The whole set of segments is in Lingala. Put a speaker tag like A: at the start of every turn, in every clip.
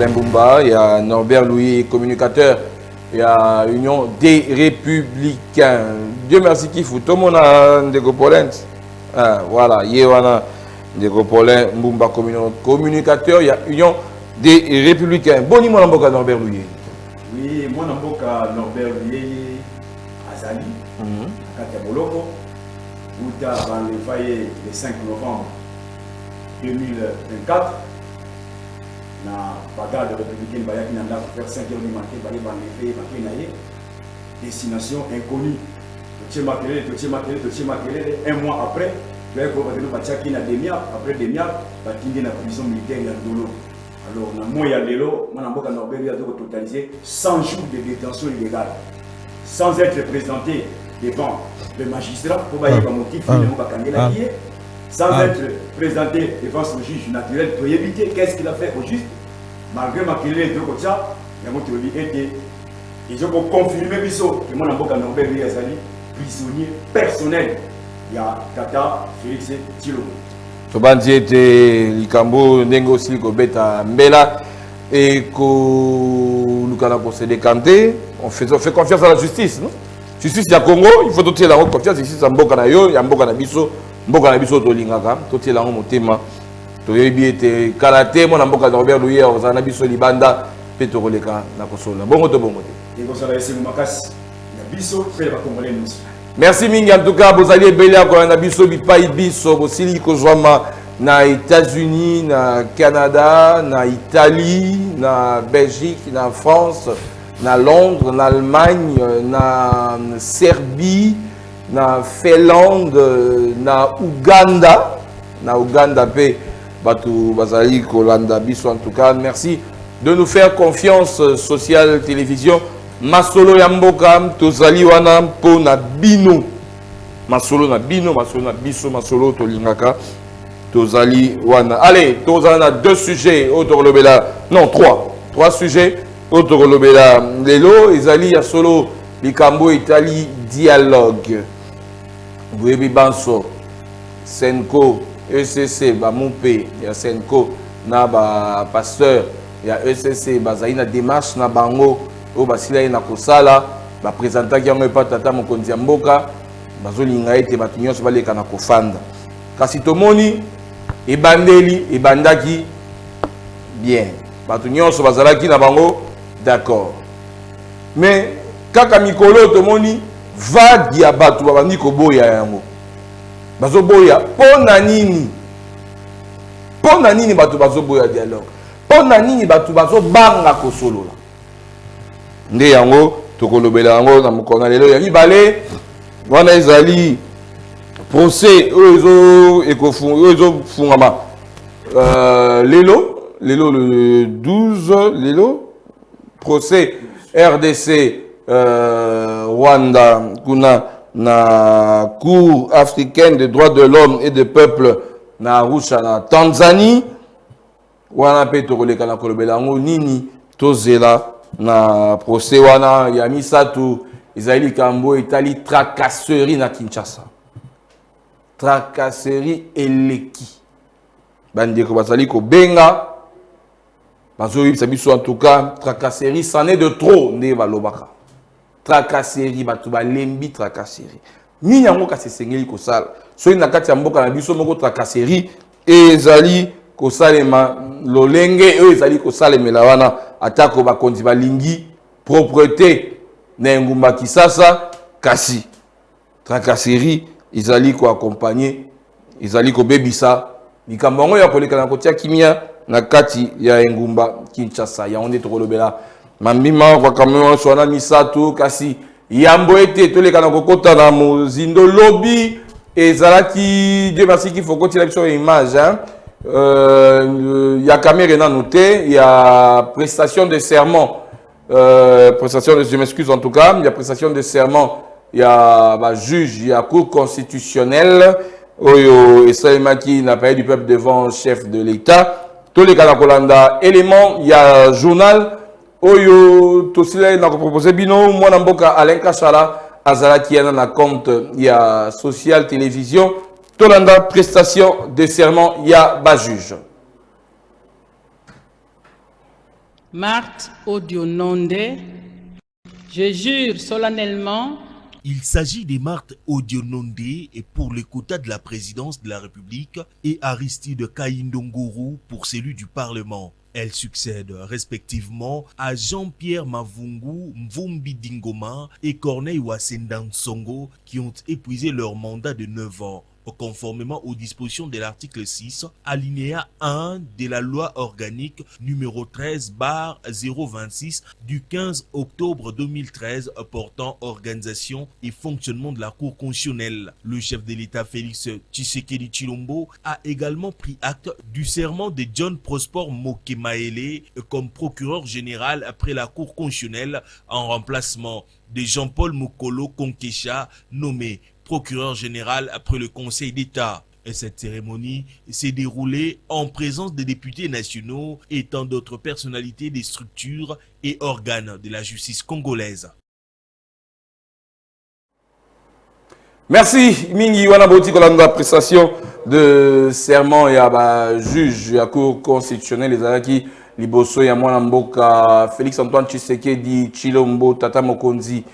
A: Mbumba, il y a Norbert Louis, communicateur, il y a Union des Républicains. Dieu merci qui fout. Tout le monde a des Polens. Voilà, il y a des Polens, Mbumba, communicateur, il y a Union des Républicains. Bon, moi, Norbert Louis.
B: Oui, moi, Norbert Louis, Azali, Kataboloko, où tu as le 5 novembre 2024. Na bagarre républicaine qui n'a pas faire 5 heures du matin, destination inconnue. Un mois après, tu as compris après Demiap, tu as la prison militaire de Dolo. Alors, on a Norbert totalisé 100 jours de détention illégale, sans être présenté devant le magistrat pour avoir un motif, sans être présenté devant son juge naturel pour éviter qu'est-ce qu'il a fait au juste, malgré ma querelle de Kocha, ils ont confirmé que mon avocat Norbert Azali, prisonnier personnel, il y a Tata Félix Tilo.
A: Tobandi était Likambo négocié ko beta mbela et ko lukana ko se décanter, on fait confiance à la justice, non? Justice ya Congo, il faut doter la confiance ici ça mboka na yo, ya mboka na biso. Mboka na biso to lingaka to tiela ngo motema to yebi ete karaté mona mboka Norbert Louis ozana biso libanda pe to koleka na kosola bongo te
B: et kosola esengo makasi na biso pe ba congolais nous.
A: Merci mingi en tout cas bozali ebele ko na biso bipai biso bosili kozwama na États-Unis, na Canada, na Italie, na Belgique, na France, na Londres, na Allemagne, na Serbie, na Finlande, na Uganda pe batu bazali kolanda biso en tout cas. Merci de nous faire confiance. Social Télévision masolo ya mboka tozali wana mpo na bino masolo na bino masolo na biso masolo tolingaka tozali wana. Allez, tozala na deux sujets autokolobela non trois sujets autokolobela lelo ezali ya solo likambo Italie dialogue. Bouébi Banso, Senko, ECC, Bamoupe, il y a Senko, na ba pasteur, il y a ECC, Bazaïna démarche, na bango, au Basila na Kosala, ba présentant qui a pas tata mokonzi mboka, bazolinga ete batunyo so baleka na kofanda. Kasi tomoni ebandeli, ebandaki bien. Batunyo so bazalaki na bango, d'accord. Mais kaka mikolo tomoni va diabatu babandi koboya yango bazoboya pona nini batu bazoboya dialogue pona nini batu bazobanga kosolola nde yango tokolobela yango na mokona lelo ya mibale wana ezali procès oyo ezofungama lelo le 12 lelo procès RDC Rwanda, kuna na Cour africaine des droits de l'homme et des peuples na Arusha na Tanzanie. Wana pe tokoleka na kolobela ngo nini tozela na procès wana ya misatu Isaïli Kambo Italie tracasserie na Kinshasa. Tracasserie eleki. Bandeko bazali ko benga bazoyi biso en tout cas tracasserie c'en est de trop ne balobaka. Tracasserie batuba lembi tracasserie ni yango kasi sengeli kosala so ina kati ya mboka na biso moko tracasserie ezali kosalema lolenge ezali kosalemela wana atako bakonzi balingi propreté na ngumba kisasa kasi tracasserie ezali ko accompagner ezali ko bebisa likambo ngo ya koleka na kotia kimia na kati ya ngumba Kinshasa ya onde tokolobela mambima kwa kamera swana misatu kasi yambo ete toleka na kokota na mozindo lobby ezalaki Dieu merci qu'il faut continuer la sur image ya caméra na noté ya prestation de serment je m'excuse en tout cas il y a prestation de serment il y a ba juge il y a cour constitutionnelle oyo esalemaki na pays du peuple devant le chef de l'État toleka na kolanda élément il y a journal Oyo tosile na proposer bino mwana mboka Alain Kashala azalaki yana na compte ya Social Télévision tolanda prestation de serment ya ba juge.
C: Marthe Odiononde, je jure solennellement.
D: Il s'agit de Marthe Odiononde et pour le quota de la présidence de la République et Aristide Kaindonguru pour celui du Parlement. Elles succèdent respectivement à Jean-Pierre Mavungu Mvumbi Dingoma et Corneille Wasendansongo qui ont épuisé leur mandat de 9 ans. Conformément aux dispositions de l'article 6, alinéa 1 de la loi organique numéro 13/026 du 15 octobre 2013 portant organisation et fonctionnement de la Cour constitutionnelle. Le chef de l'État Félix Tshisekedi Tshilombo a également pris acte du serment de John Prosper Mokemaele comme procureur général après la Cour constitutionnelle en remplacement de Jean-Paul Mokolo Konkesha nommé procureur général après le Conseil d'État. Et cette cérémonie s'est déroulée en présence des députés nationaux et tant d'autres personnalités des structures et organes de la justice congolaise.
A: Merci Mingi Wanaboti Kolanda, prestation de serment et à juge à la Cour constitutionnelle les Araki Liboso ya Mwana Mboka Félix Antoine Tshisekedi Tshilombo Tata Mokonzi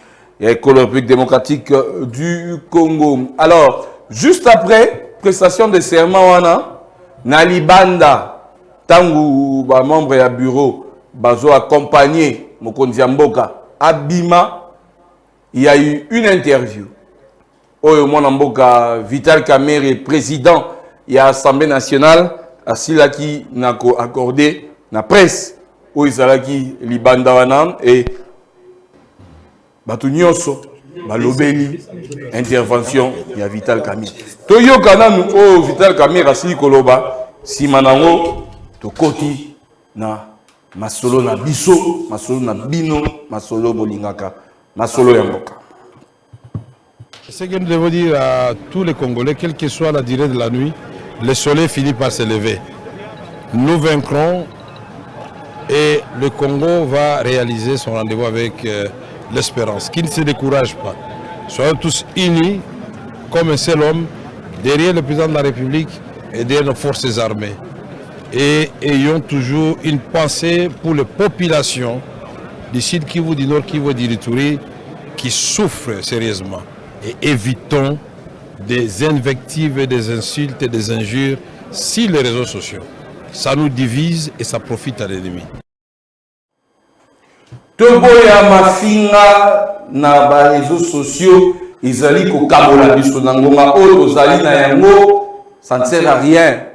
A: et la République démocratique du Congo. Alors, juste après, prestation de serment, wana, Nalibanda, tangu ba membre ya bureau, bazo accompagné Mokonzi Mboka, Abima, il y a eu une interview. Oyo Mwana Mboka, Vital Kamerhe, président de l'Assemblée nationale, asilaki nako accordé na presse, où Izalaki Libanda wana, et Batu nyonso balobeli intervention ya Vital Kamerhe. Toyo kananu o Vital Kamerhe asili koloba simanango tokoti na masolo na biso, masolo na bino, masolo bolingaka, masolo ya mboka.
E: Ce que nous devons dire à tous les Congolais, quelle que soit la durée de la nuit, le soleil finit par se lever. Nous vaincrons et le Congo va réaliser son rendez-vous avec l'espérance, qui ne se décourage pas. Soyons tous unis comme un seul homme derrière le président de la République et derrière nos forces armées. Et ayons toujours une pensée pour les populations du Sud Kivu, du Nord Kivu et du Ituri qui souffrent sérieusement. Et évitons des invectives, des insultes et des injures sur les réseaux sociaux. Ça nous divise et ça profite à l'ennemi.
A: Toboya mafinga na ba réseaux sociaux izali ko kabola biso na ngonga oyo zali na yango, ça ne sert à rien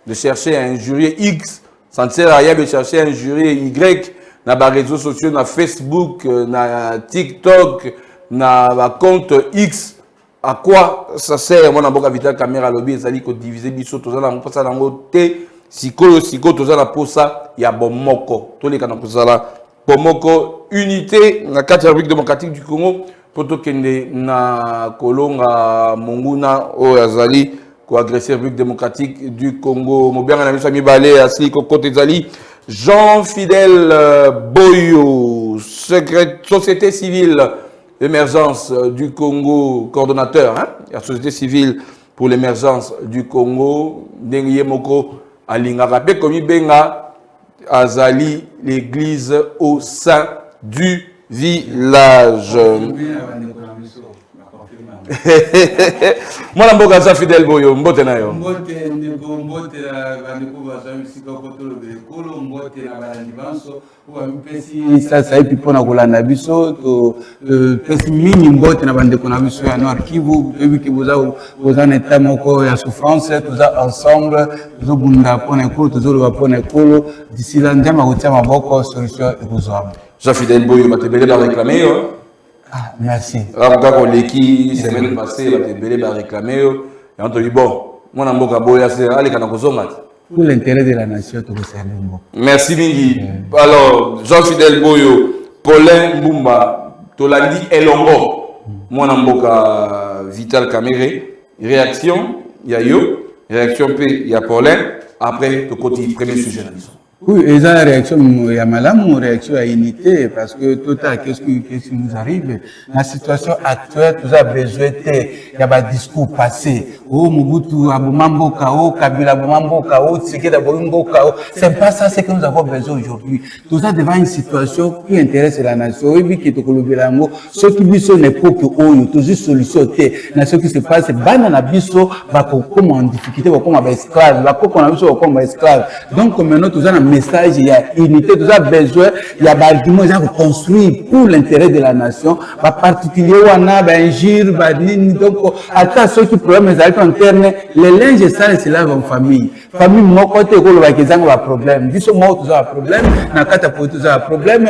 A: de chercher à injurier X, ça ne sert à rien de chercher à injurier Y na ba réseaux sociaux na Facebook, na TikTok, na ba compte X. À quoi ça sert? Moi na boka Vital Kamerhe lobby ezali ko diviser biso tozala na posa nango te sikoyo tozala posa ya bomoko toleka na kozala Pomoko, unité, la 4 République démocratique du Congo, pour que na kolonga monguna o azali ko agresser République démocratique du Congo. Mobianga na misami balé asli ko côté zali Jean Fidèle Boyo, société civile émergence du Congo, coordonnateur, hein, la société civile pour l'émergence du Congo, Dengue Moko Alinga Rapé comme benga Azali, l'église au sein du village. Moi, je suis fidèle. Mbote na yo.
F: Mbote la bandeko bazami sika kotolo bekolo mbote na balandibanso ou mpesi sasa ipi pona kolanda biso to pesi mingi mbote na bandeko na biso ya Nord Kivu ebi boza na état moko ya souffrance toza ensemble tozo bunda pona ekolo tozo loba pona ekolo d'ici là ndema kotia maboko solution ekozwa.
A: Jean Fidèle Boyo batebele ba réclamer
F: Ah, merci.
A: Quand l'équipe semaine passée, la TBL a réclamé, et on te dit bon, moi on a boya c'est aller quand
F: Pour l'intérêt de la nation, tout ça.
A: Merci Mingi. Alors Jean Fidèle Boyo, Paulin Mbumba, Tolandi Elongo, moi on Vital Kamerhe, réaction, il y a yo, réaction P, il y a Paulin. Après, le côté premier sujet.
F: Oui, et ça, la réaction, il y a une réaction à unité, parce que tout à qu'est-ce qui nous arrive? La situation actuelle, tout a besoin il y a des discours passés. Oh, Mobutu, Abumamboka, oh, Kabila, Abumamboka, oh, Tsikeda, Abumamboka, oh. C'est pas ça, c'est que nous avons besoin aujourd'hui. Tout ça devant une situation qui intéresse la nation. Oui, qui est au Colombie, ce qui vit sur l'époque, oh, toujours solution, ce qui se passe, banana biso, va comme en difficulté, va comme esclave, va comme esclave. Donc, maintenant, tout ça, message, il y a unité, tout ça besoin, il y a des arguments construits pour l'intérêt de la nation, en particulier, on a donc, à ceux qui problèmes internes, les linges sales se lavent en famille. Famille, mon côté, il y a un problème. Dis moi, tout ça un problème, Nakata pour tout ça un problème,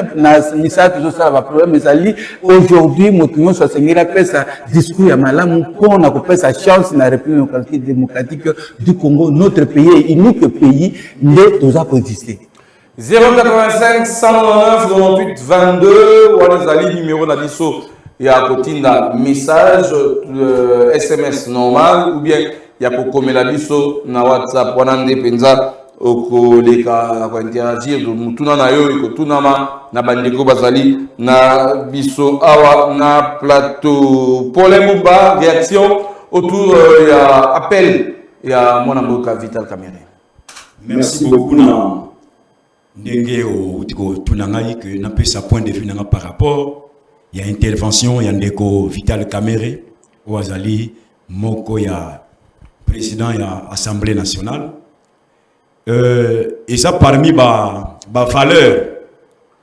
F: Nisa, tout ça un problème, mais aujourd'hui, mon soit Seigneur, ça discours à Malam, qu'on a coupé sa chance dans la République démocratique du Congo, notre pays, unique pays, mais tout ça peut exister.
A: 085 109 98 22 Wanazali numéro na biso ya kotinda message SMS normal ou bien ya kokomela biso na WhatsApp wana nde penza okoleka ko interagir mutuna na yo ikotunama na bandeko bazali na biso awa na plateau. Paul Mouba, réaction autour ya appel ya mwana mboka Vital Kamerhe.
B: Merci beaucoup na ndenge o tunangai que na pe sa point de vue na par rapport il y a intervention ya ndeko Vital Kamerhe Ouazali moko ya président ya Assemblée nationale et ça parmi ba valeur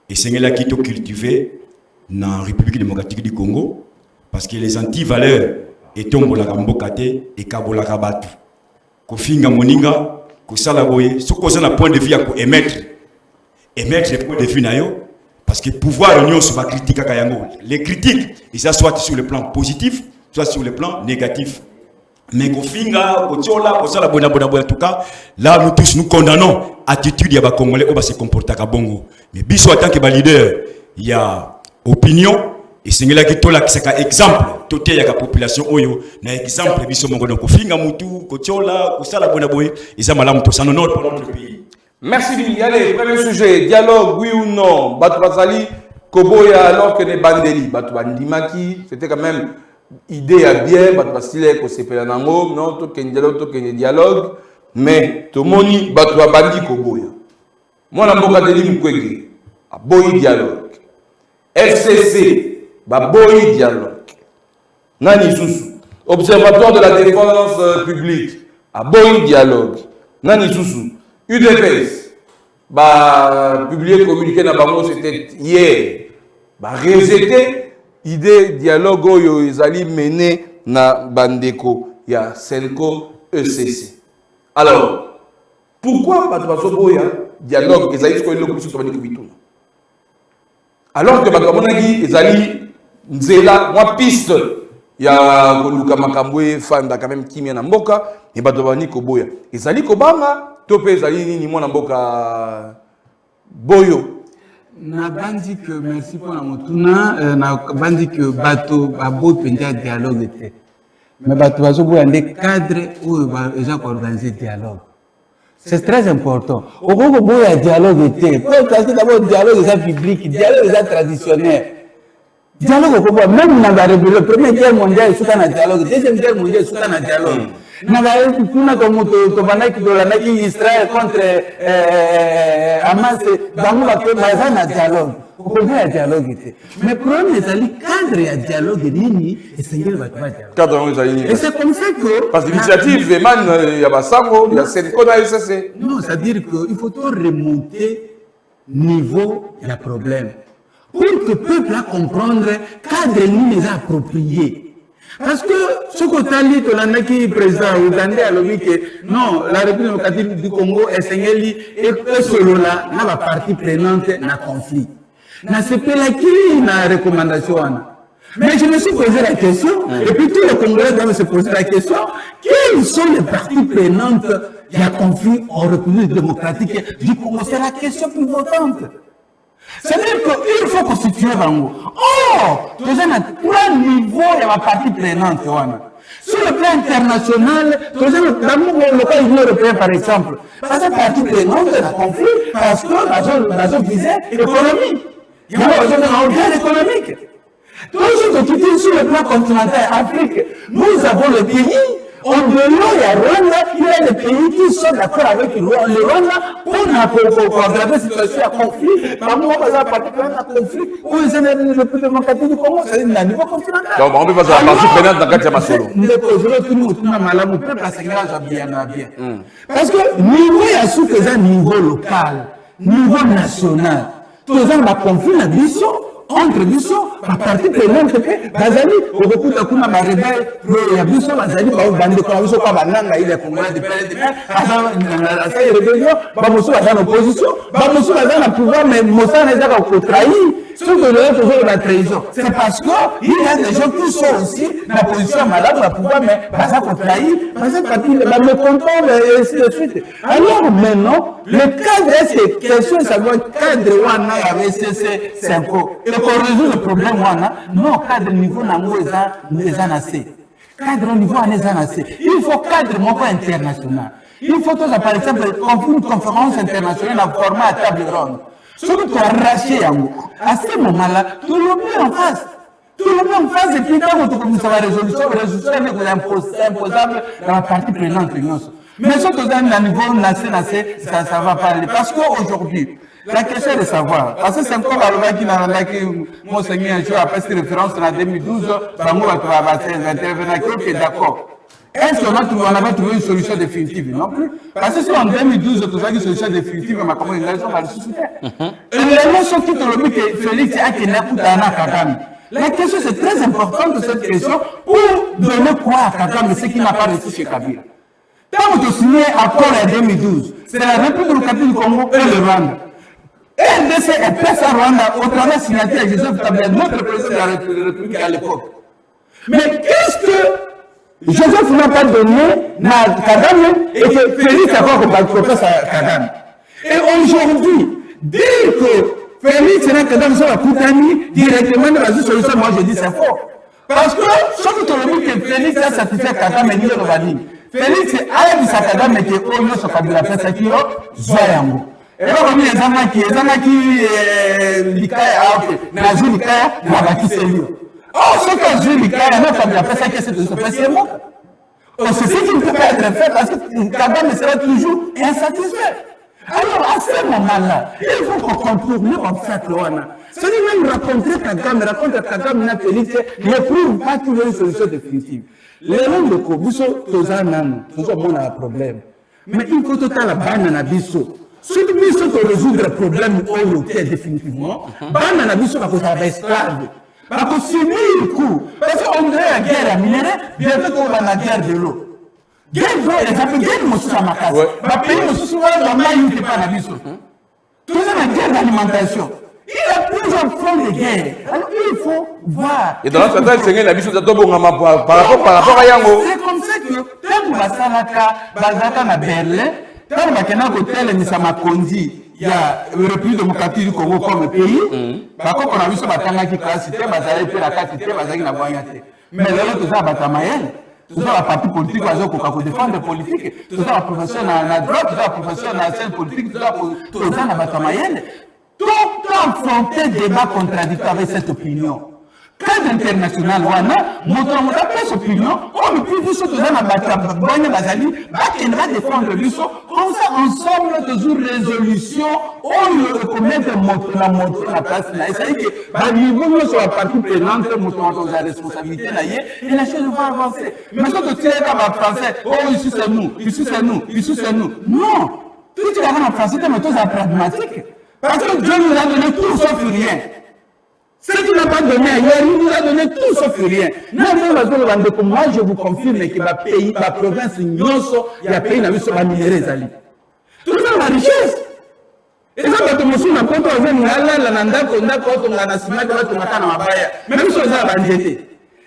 B: et c'est là qui to cultivé dans République démocratique du Congo parce que les anti-valeurs et tombola kambokate et kabola kabatu ko finga moninga ko sala boye so ko na point de vue ya ko émettre le point de vue na yo parce que pouvoir union sur va critiquer kayango les critiques et ça soit sur le plan positif soit sur le plan négatif mais ko finga ko tiola ko sala bona en tout cas là nous tous nous condamnons attitude ya ba congolais ko ba se comporter ka bongo mais biso en tant que ba leader il y a opinion et c'est là qui tola qui c'est exemple toté ya ka population oyo na exemple biso mongo donc ko finga mutu ko tiola ko sala bona boye et ça malamu to ça non pour notre pays.
A: Merci Billy. Allez, premier sujet, dialogue, oui ou non. Batu Bazali, Koboya, alors que les Bandeli, Batu Bandimaki, c'était quand même idée à bien, Batu Basile, Kosepelanango, non, token dialogue, mais Tomoni, Batu Bandi Koboya. Moi, la Mboka Deli Mukwege, a boy dialogue. FCC, boy dialogue. Nani Soussou, Observatoire de la défense publique, a boy dialogue. Nani Soussou. UDPS, publié communiqué dans Bango, c'était hier. Rejeté, idée dialogue oyo ezali mené na Bandeko, il y a Senko ECC. Alors, pourquoi Batobasoboya dialogue ezali ce qu'on a dit alors que Batobamonagi ezali nzela, moi piste, il y a Koluka Makambwe, Fanda quand même Kimia na Mboka, et Batobani Koboya. Ezali Kobanga. Topé Zali ni mwana mboka boyo.
F: Na bandi que merci pour la motuna na bandi que bato babo penja dialogue était. Mais bato bazo bo ande cadre où ils ont organisé dialogue. C'est très important. Au Congo boya dialogue était. Parce que d'abord dialogue est public, dialogue est traditionnel. Dialogue au Congo même dans la première guerre mondiale sous un dialogue, deuxième guerre mondiale sous un dialogue. Nagaye kuna comme tobanaki dolanaki Israël contre Hamas bango que bazana dialogue ko ya dialogue était mais problème est ali cadre ya dialogue nini esengeli ba dialogue
A: cadre ezali
F: et c'est comme ça que
A: parce que l'initiative émane ya basango ya Senko na SSC
F: non c'est à dire que il faut tout remonter niveau ya problème pour que le peuple a comprendre cadre nini est approprié. Parce que ce que tu as dit, le président ougandais a dit que non, la République démocratique du Congo est seigneli et que selon là, n'a pas partie prenante dans le conflit. N'a c'est pas là qui n'a recommandation. Mais je me suis posé la question, et puis tous les Congolais doivent se poser la question, quelles sont les parties prenantes du conflit en République démocratique du Congo? C'est la question pivotante. C'est-à-dire qu'il faut constituer Bango. Oh, déjà, on a trois niveaux de la partie prenante. Sur le plan international, dans le cas de l'Union européenne, par exemple, parce que partie prenante de la conflit, parce que dans une visée économique. Il y a besoin d'un organe économique. Toujours de quitter sur le plan continental Afrique, nous avons le pays, en dehors de Rwanda, il y a des pays qui sont d'accord avec le Rwanda pour aggraver cette situation à conflit. Parmi nous, on a particulièrement un conflit où ils ont le plus démocratique du Congo, c'est un niveau continental.
A: Donc, on peut passer à la partie prenante dans Katia Masolo.
F: Parce que niveau, il y a sous que un niveau local, niveau national. Tous les gens ont conflit la mission. Entre biso à partir de l'entreprise bazali au recours de kuna marebel ya biso bazali ba bande ko biso kwa bananga ile kongola de pele de asa asa rebellion ba mosu bazana opposition ba mosu bazana pouvoir mais mosa na zaka ko trahir ce que le toujours la trahison c'est parce que il y a des gens qui sont aussi dans la position malade la pouvoir mais baza ko trahir baza parti ba me contrôle et ainsi de suite. Alors maintenant le cadre c'est question savoir cadre wana ya VCC 5 pour résoudre le problème, non, cadre niveau n'est pas assez. Cadre niveau n'est pas assez. Il faut cadre international. Il faut que, par exemple, une conférence internationale en format à table ronde. Ce que tu as arraché à ce moment-là, tout le monde est en face. Tout le monde en face, et puis quand tu commences à la résolution est imposable dans la partie prenante. Mais ce que tu as à niveau national, ça ne va pas aller. Parce qu'aujourd'hui, la question est de savoir, parce que c'est encore la qui Monseigneur a fait cette référence en 2012, Bango va intervenir, qui est d'accord. Est-ce qu'on avait trouvé une solution définitive? Non plus. Parce que si en 2012, tu as une solution définitive, ma communication va le susciter. Et les gens qui te le dit que Félix a été Kagame. La question, c'est très important de cette question pour donner quoi à Kagame, ce qui n'a pas réussi chez Kabila. Quand tu as signé l'accord en 2012, c'est la République démocratique du Congo et le Rwanda. RDC et PES à Rwanda, au travers de signataire Joseph Kabila, notre président de la République à l'époque. Mais qu'est-ce que Joseph n'a pas donné à Kagame et que Félix a pas compris à Kagame? Et aujourd'hui, dire que Félix et Kagame sont à Koutani directement dans la solution, moi je dis c'est faux. Parce que, sauf que que Félix a satisfait Kagame et dit Félix a dit à Kagame que Oyo se Kabila fait ça qui est Zoyango. Et là, on est c'est ce qui ne peut pas être fait parce que Kagame sera toujours insatisfait. Alors, à ce moment-là, il faut qu'on contourne en fait l'ONA. C'est-à-dire même raconter Kagame, n'a Félix, ne prouve pas qu'il y a une solution définitive. Les langues de Kobuso, tous on a un problème. Mais il faut tout la banane à Bisso. Si tu veux résoudre le problème au définitivement, banane à Bisso va être esclave. Parce que subir le coup, parce qu'on dirait la guerre à minerai, bientôt on va la guerre de l'eau. Guerre d'eau, les gens guerre monsieur à ma case. Ma pays monsieur souvent dans ma il n'est pas la Bisso. Tout ça la guerre d'alimentation. Il y a plusieurs formes de guerre. Alors il faut voir. Et dans notre temps, c'est la Bisso par rapport à Yango. C'est comme ça que tant que Basalaka, Bazaka na Berlin, tant que Bakena Hotel et Misama Kondi, il y a le République démocratique du Congo comme pays. Par contre, on a vu ce matin qui a cité, Bazalé fait la quantité, Bazalé n'a pas été. Mais là, tout ça, Batamaël, tout ça, la partie politique, pour défendre la politique, tout ça, la profession dans la droite, tout ça, la profession dans la scène politique, tout ça, la Batamaël. Tout affronter débat contradictoire avec cette opinion. Cadre international, montrons la presse opinion, on ne peut dire que nous avons Bazali, qui va défendre le comme ça, ensemble, toujours résolution, on ne reconnaît la place. C'est-à-dire que, nous sommes la partie prenante, nous sommes la responsabilité, et la chose va avancer. Mais ce que tu es comme en français, oh, ici c'est nous, ici c'est nous, ici c'est nous. Non! Tout ce qui est en français, c'est une chose pragmatique. Parce que Dieu nous a donné tout sauf rien. Ce qu'il n'a pas donné ailleurs, il nous a donné tout sauf rien. Moi, je vous confirme que la province, il y a pays qui a minéré. Tout ça, la richesse. Et ça, quand on se met en compte, on va dire, même si on a bandité.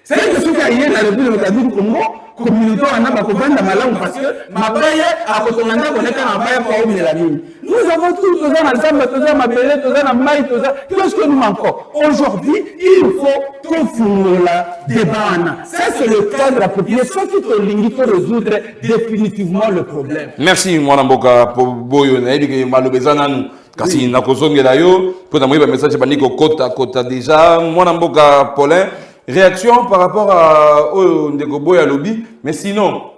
F: C'est que ce qui a eu dans le République du Congo, communauté en a pas comprendre dans ma langue parce que ma baye a retourné dans le cas en baye pour une mélanie. Nous avons tous dans l'ensemble, tous dans ma belle, tous dans ma maille, tous dans. Qu'est-ce que nous manquons? Aujourd'hui, il faut qu'on fournisse la débat. Ça, c'est le cadre approprié. Ce qui te ligne, il faut résoudre définitivement le problème.
A: Merci, Mwanamboka, pour Boyo, Naïdi, Malobezana, kasi nakozongela yo, pour t'envoyer un message, Baniko Kota déjà, Mwanamboka Paulin. Réaction par rapport à Ndeko et lobby, mais sinon,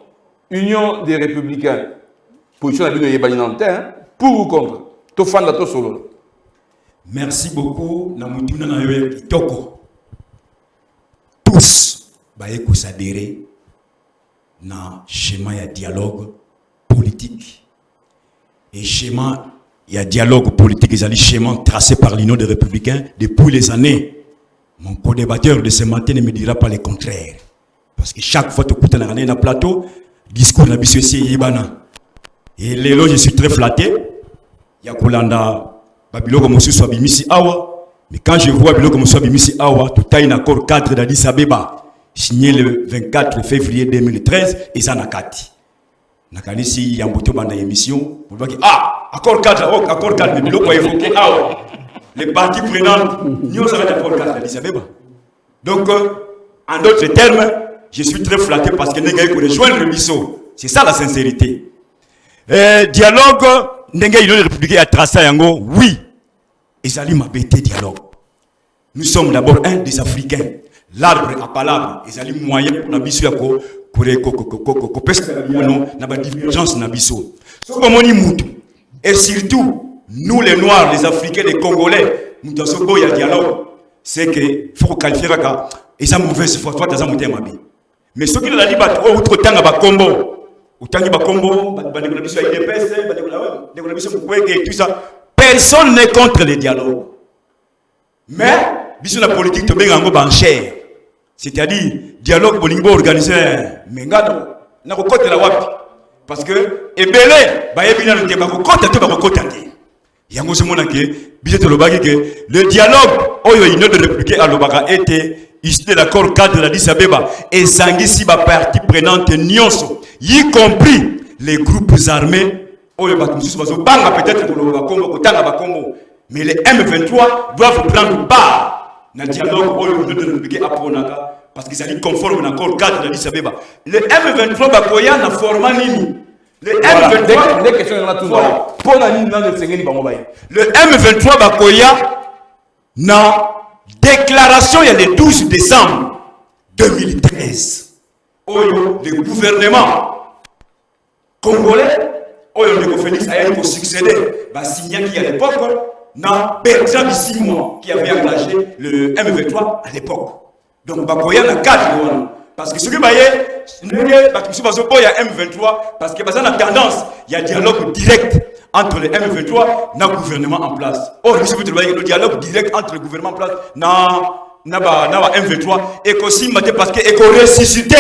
A: Union des Républicains, position de la pour ou contre, to fan de to solo.
G: Merci beaucoup. Namutuna na yo kitoko. Tous baye s'adhérer na schéma ya dialogue politique. Et schéma ya dialogue politique, ils allaient schéma tracé par l'Union des Républicains depuis les années. Mon co-débatteur de ce matin ne me dira pas le contraire. Parce que chaque fois que tu écoutes un plateau, discours na biso ici Ibana. Et là, je suis très flatté. Il y a Kolanda, Babiloko Mosusu Abimisi Awa. Mais quand je vois Babiloko Mosusu Abimisi Awa, tout a un accord 4 d'Addis Abeba, signé le 24 février 2013, et ça n'a qu'à dit. Nakanisi, il y a un bouton dans l'émission. Accord 4, accord 4, mais Babiloko a évoqué Awa. Les parties prenantes, nous avons l'accord 4 d'Addis Abeba. Donc, en d'autres termes, je suis très flatté parce que nous avons rejoindre le biseau. C'est ça la sincérité. Dialogue, l'Union républicaine a tracé yango, oui. Ils allaient m'abêter dialogue. Nous sommes d'abord un des Africains. L'arbre à palabre, ils allaient moyen pour la biseau pour la divergence na biseau. Et surtout, nous les Noirs, les Africains, les Congolais, nous avons ce dialogue. C'est qu'il faut qualifier ça. Et ça mauvaise foi, toi, tu as monté ma vie. Mais ce qui nous a dit, autre temps, à Combo. Personne n'est contre les dialogues. Mais, bisous la politique, tu es en chair. C'est-à-dire, dialogue pour organisé. Mais, n'a pas côté la wapi. Parce que, et belé, le dialogue, l'Union de République à l'Obaga était issu de l'accord cadre de l'Addis Abeba et Sangisi va partie prenante Nyonso, y compris les groupes armés, peut-être pour le Congo, mais les M23 doivent prendre part dans le dialogue où l'Union de République à Pronaka parce qu'ils sont conformes à l'accord cadre de l'Addis Abeba. Le M23 Bakoya n'a formé ni. Le M23 Bakoya na déclaration il y a le 12 décembre 2013 le gouvernement congolais le Félix a succédé va signer qui à l'époque na Bertrand Bisimwa qui avait engagé le M23 à l'époque. Donc Bakoya na 4 parce que ce que il y a M23 parce que y a tendance, il y a un dialogue direct entre le M23 et le gouvernement en place. Or, le dialogue direct entre le gouvernement en place et le M23 et aussi parce qu'il faut ressusciter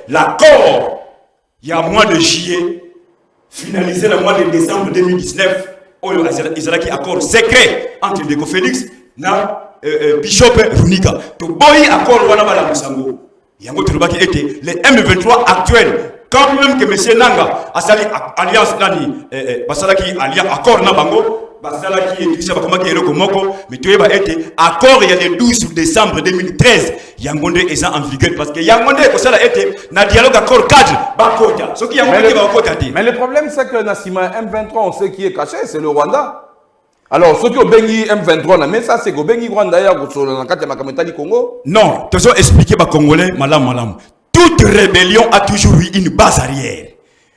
G: l'accord. Il y a un mois de juillet, finalisé le mois de décembre 2019, il y a un accord secret entre Ndeko Félix et Bishop Runika. Donc, il y a un accord il y a un autre qui était les M23 actuels. Quand même que M. Nanga a sali alliance nani, basalaki alliance accord na bango, basalaki et tout ça comment qui est le komoko, mais tu es été accord il y a le 12 décembre 2013. Yangonde est en vigueur parce que Yangonde que ça a été na dialogue accord cadre bakota. Ce qui Yangonde va bakota.
A: Mais le problème c'est que Nassima M23 on sait qui est caché, c'est le Rwanda. Alors, ceux qui ont béni M23, mais ça, c'est que béni Rwanda, il Congo.
G: Non, tu as expliqué aux Congolais, malam. Toute rébellion a toujours eu une base arrière.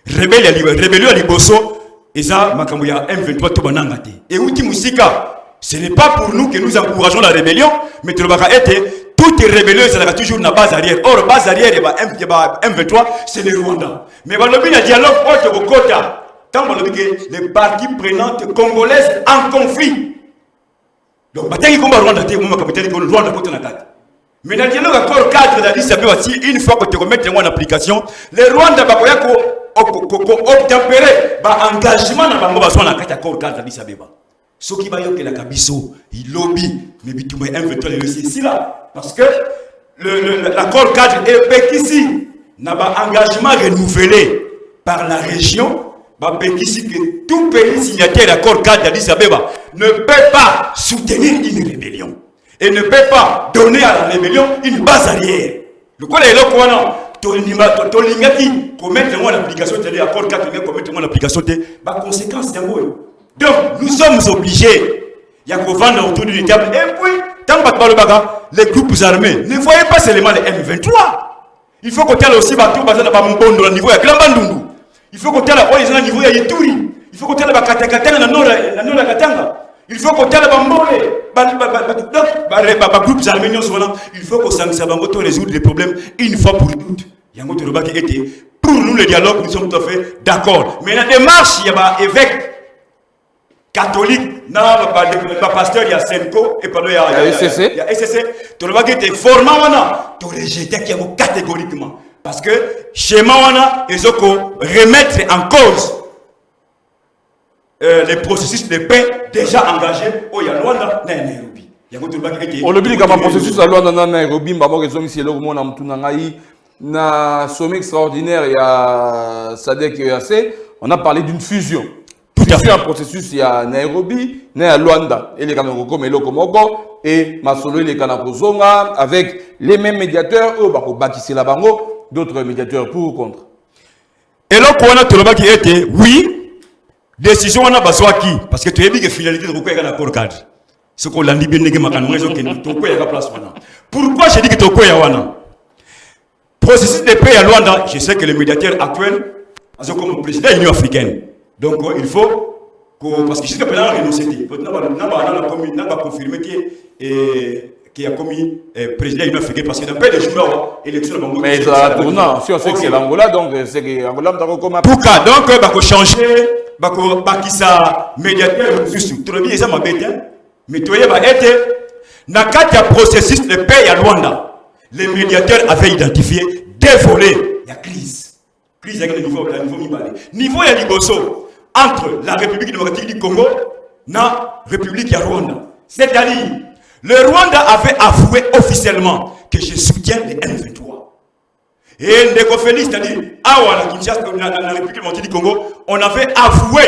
G: Rébellion à Liboso, et ça, Makamouya M23, Tobanangate. Et Outi Moussika, ce n'est pas pour nous que nous encourageons la rébellion, mais toute rébellion, ça a toujours une base arrière. Or, base arrière, M23, c'est le Rwanda. Mais il y a un dialogue au Kota. Tant les parties prenantes congolaises en conflit. Donc, mais dans le dialogue accord cadre d'Addis Abeba, une fois que tu remets en application, les Rwandais vont obtempérer l'engagement dans l'accord cadre d'Addis Abeba. Ce qui va y avoir la Kabiso, il lobby, mais il M23 ici là. Parce que l'accord cadre est ici, n'a pas engagement renouvelé par la région, ici que tout pays signataire d'accord cadre d'Addis Abeba ne peut pas soutenir une rébellion et ne peut pas donner à la rébellion une base arrière. Le quoi est là quoi Tolingaki commettre en application de l'accord cadre commettre en application de conséquences d'un mot. Donc nous sommes obligés, il y a qu'on vendre autour d'une table et puis tant que les groupes armés ne voyez pas seulement les M23. Il faut qu'on telle aussi bateau basé dans le niveau de Grand Bandungu. Il faut qu'on telle au niveau de Ituri. Il faut qu'on telle à Katakatanga dans la Katanga. Il faut qu'on telle à Bambole. Groupes armés, il faut qu'on s'en résoudre les problèmes une fois pour toutes. Il y a un autre qui était pour nous le dialogue, nous sommes tout à fait d'accord. Mais la démarche, il y a un évêque catholique, pasteur, il y a Senko, et il y a SCC. Il y a SCC. Tu le vois qui était formant, tu rejeté catégoriquement. Parce que chez moi, ils ont remettre en cause les processus de paix déjà engagés au Rwanda et Nairobi.
A: On le dit comme un processus à Rwanda et Nairobi, na sommet extraordinaire, il y a SADC et EAC, on a parlé d'une fusion. Tout à fait. Un processus, il y a Nairobi, il y a Luanda, et les Kanoko, mais Lokomoko, et Masolo, et les Kanakozonga, avec les mêmes médiateurs, d'autres médiateurs pour ou contre.
G: Et là, on a tout le monde qui était, oui, décision on a besoin qui, parce que tu as dit que finalité de Roko est un accord cadre. Ce qu'on l'a dit bien, pourquoi j'ai dit que Toko est un processus de paix à Luanda, je sais que le médiateur actuel, comme le président de l'Union africaine. Donc il faut, parce que jusqu'à présent, on n'a pas confirmé qui a commis président de l'Union africaine, parce qu'il n'y a pas de joueurs élection de Bango.
A: Mais il y a un tournant, si on sait que c'est l'Angola, donc c'est que l'Angola n'a pas comment.
G: Pourquoi donc, il faut changer, il ça médiateur, tout le monde, ça m'a bête, mais tu vois, dans le cadre du processus de paix à Luanda, les médiateurs avaient identifié des volets. Il y a crise. Crise avec le niveau Mibale. Niveau il y a Liboso entre la République démocratique du Congo et la République du Rwanda. C'est-à-dire, le Rwanda avait avoué officiellement que je soutiens les M23. Et Ndeko Félix, c'est-à-dire, la République démocratique du Congo, on avait avoué,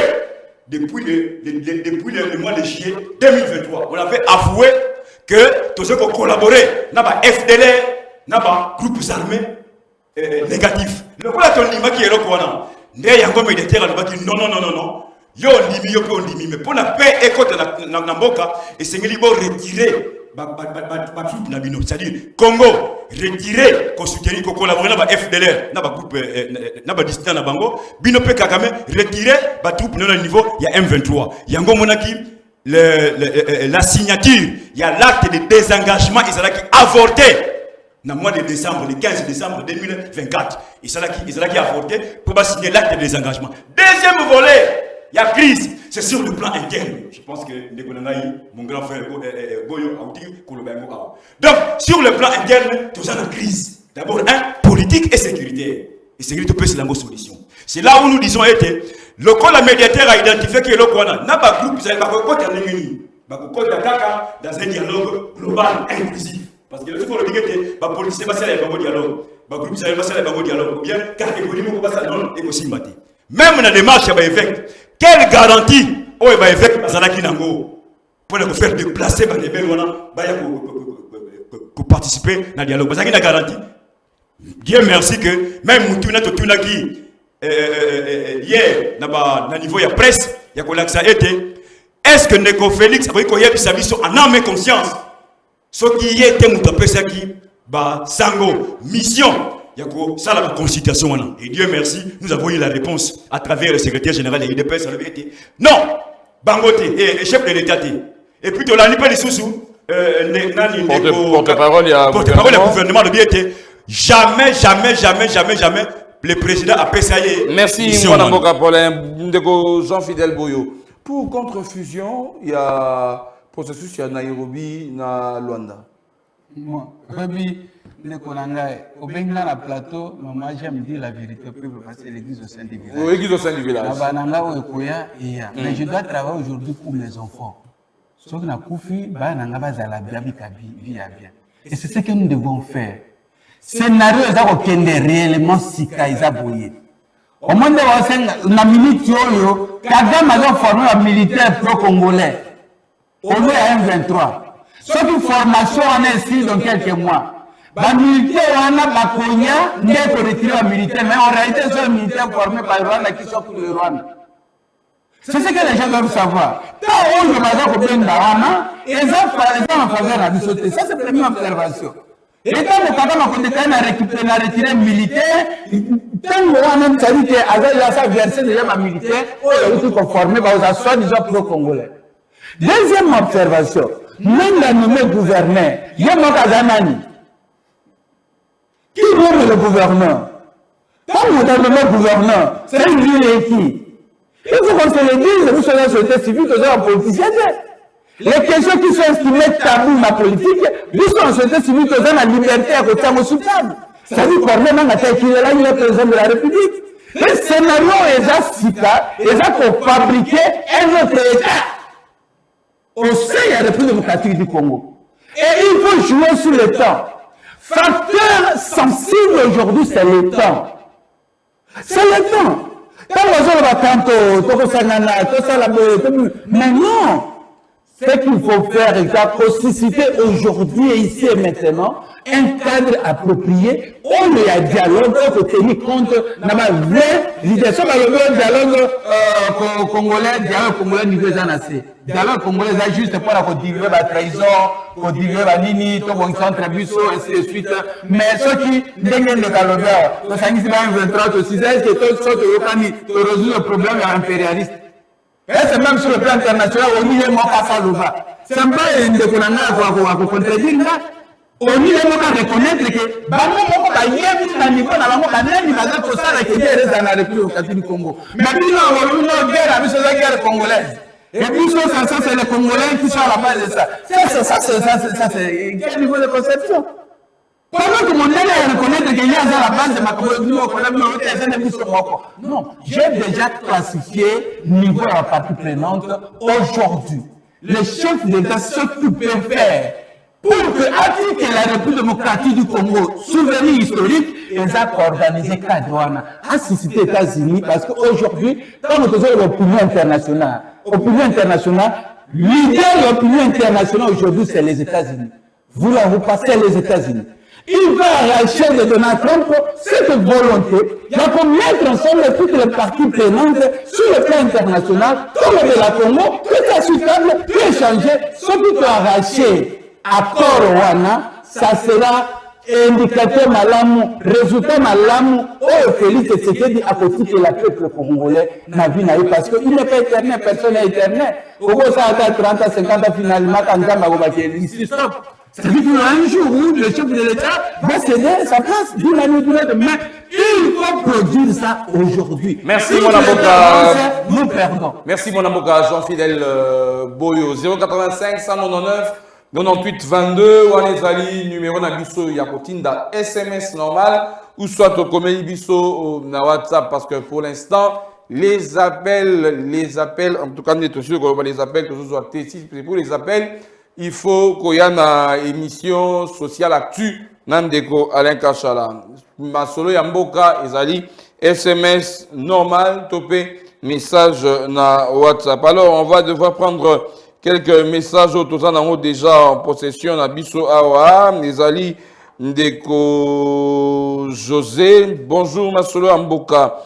G: depuis le mois de juillet 2023, on avait avoué que tous ceux qui ont collaboré, n'a pas FDLR, n'a pas groupes armés négatifs. Le quoi ton lima qui est là quoi il y a un médiateur qui non. Yo ndimi mais pour la paix et contre la Namboka et c'est qu'il faut retirer c'est-à-dire Congo retirer qu'on soutient qu'on collabore na ba FDLR na ba groupe na ba dissident na bango bino pe Kagame retirer ba troupe na niveau il y a M23 yango monaki la signature, il y a l'acte de désengagement Israël qui a avorté dans le mois de décembre, le 15 décembre 2024. Israël qui a avorté pour signer l'acte de désengagement. Deuxième volet, il y a crise, c'est sur le plan interne. Je pense que mon grand frère Boyo a dit donc, sur le plan interne, tout ça est crise. D'abord, politique et sécuritaire. Et sécurité peut être la bonne solution. C'est là où nous disons été. Le corps médiateur a identifié que le Kwana n'a pas groupe, vous dans un dialogue global, inclusif. Parce que le faut le dire que la police va faire un dialogue, le groupe va faire un dialogue, ou bien catégorie va faire un et aussi maté. Même dans la démarche, il y a évêque. Quelle garantie au évêque Bazalaki Nango pour faire déplacer les Belwana pour participer dans le dialogue? Parce qu'il y a une garantie. Dieu merci que même Moutuna Totunaki. Hier, dans le niveau de la presse, il y a que ça été. Est-ce que Ndeko Félix a dit en âme et conscience? Ce qui était Moutapesaki, Sango, mission, il y a que ça la consultation. Et Dieu merci, nous avons eu la réponse à travers le secrétaire général de l'IDPS. Non, Bangote, et chef de l'État. Et puis, tu l'as dit pas les sous-sous.
A: Porte-parole
G: du gouvernement de BT. Jamais. Le président a payé.
A: Merci, Mme Bokapolin, Jean-Fidèle Boyo. Pour contre-fusion, il y a processus, il y a Nairobi, il y a Luanda.
F: Moi, au Bengla plateau, maman, j'aime dire la vérité, parce que l'église au sein du village.
A: Oui, l'église au sein du village.
F: Mais je dois travailler aujourd'hui pour mes enfants. Ceux qui ont koufi, bah, n'anga bazala bien, bien. Et c'est ce que nous devons faire. Scénario est réellement sika isaboye. Au monde de la minute yoyo, Kagame a formé un militaire pro-congolais. Au lieu à M23. Sauf une formation en ainsi dans quelques mois. Les militaires, on a la Konya, n'est pas retiré un militaire, mais en réalité, c'est un militaire formé par le Rwanda qui sort pour le Rwanda. C'est ce que les gens doivent savoir. Tant on ne va pas bien d'Arana, et ça, en faveur de la sauter. Ça, c'est la première observation. Et quand le Kagame a retiré un militaire, tant qu'on a dit qu'il a sa versé déjà un militaire, il a été conformé aux soi-disant pro-congolais. Deuxième observation, même la nommé gouverneur, il y a mon Kazanani. Qui nomme le gouverneur? Quand vous avez nommé gouverneur, c'est lui et qui? Il faut qu'on se le dise, vous serez en société civile, vous serez en politicien. Les questions qui sont estimées taboues dans la politique, vous serez en société civile, vous serez en liberté à côté de sous table. Ça veut dire que même quand il est là, il est président de la République. Le scénario est là, sika, et là pour fabriquer un autre État au sein de la République démocratique du Congo. Et il faut jouer sur le temps. Facteur sensible aujourd'hui, c'est le temps. C'est le temps. Quand on va tantôt, mais non. Ce qu'il faut faire, c'est susciter aujourd'hui et ici et maintenant un cadre approprié où il y a dialogue, où il faut tenir compte de la vraie leader. Si on a le dialogue congolais niveau zanacé. Dialogue congolais, c'est juste pour la continuer la trahison, pour dire la nini, tout le centre busso, ainsi de suite. Mais ceux qui dégainent le calendrier, le 5 23, le 6 c'est tout ce qui résout le problème impérialiste. Et c'est même sur le plan international, on n'y est pas ça le bas. C'est pas une déconnaissance à contredire là. On n'y est pas reconnaître que il y a un niveau dans la monde pour ça que est dans la République du Congo. Mais puis on a une guerre avec la guerre congolaise. Et puis ça c'est les Congolais qui sont à la base de ça. Ça c'est quel niveau de conception? Comment que mon élève reconnaître qu'il y a à la base de ma communauté, non, j'ai déjà classifié niveau à la partie prenante aujourd'hui. Les chefs d'État, ce qu'ils peuvent faire pour que, appliquer la République démocratique du Congo, souvenir historique, ils ont organisé Kadouana, à susciter les États-Unis, parce qu'aujourd'hui, quand nous faisons l'opinion internationale, l'idée de l'opinion internationale aujourd'hui, c'est les États-Unis. Vous passez les États-Unis. Il va arracher de Donald Trump cette volonté. Il faut mettre ensemble toutes les parties prenantes sur le plan international, comme de la Congo, tout est soutenable, tout est changé. Ce qui peut arracher accord Wana, ça sera indicateur malamu, résultat malamu, oh Félix Tshisekedi à côté de la peuple congolais, n'a vu parce qu'il n'est pas éternel, personne n'est éternel. Au bout de ça, 30 à 50 finalement, quand on va ici, stop. C'est-à-dire qu'il y a un jour où le chef de l'État va céder sa place d'une année d'une autre. Mais il faut produire ça aujourd'hui.
A: Merci mon avocat.
F: Nous perdons.
A: Merci mon avocat Jean-Fidèle Boyo. 085 199 98 22 Wanezali numéro na biso Yakotinda SMS normal ou soit au Komeli biso na WhatsApp parce que pour l'instant les appels en tout cas les appels que ce soit c'est pour les appels. Il faut qu'il y ait une émission sociale actu Nandeko Alain Kachala. Masolo Yamboka Ezali SMS normal topé message na WhatsApp. Alors on va devoir prendre quelques messages autour déjà en possession na biso awa Ezali Ndeko José. Bonjour Masolo Yamboka.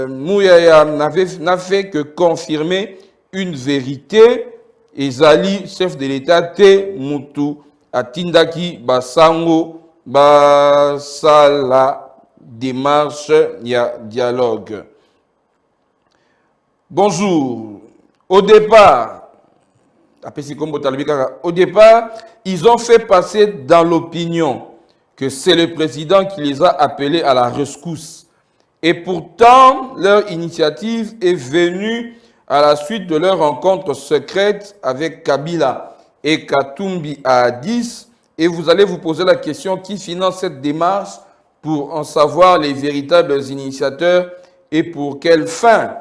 A: Mouyaya n'a fait que confirmer une vérité. Ezali, chef de l'État, te mutu atindaki basango basala démarche ya dialogue. Bonjour. Au départ, ils ont fait passer dans l'opinion que c'est le président qui les a appelés à la rescousse. Et pourtant, leur initiative est venue à la suite de leur rencontre secrète avec Kabila et Katumbi à Addis, et vous allez vous poser la question qui finance cette démarche pour en savoir les véritables initiateurs et pour quelle fin.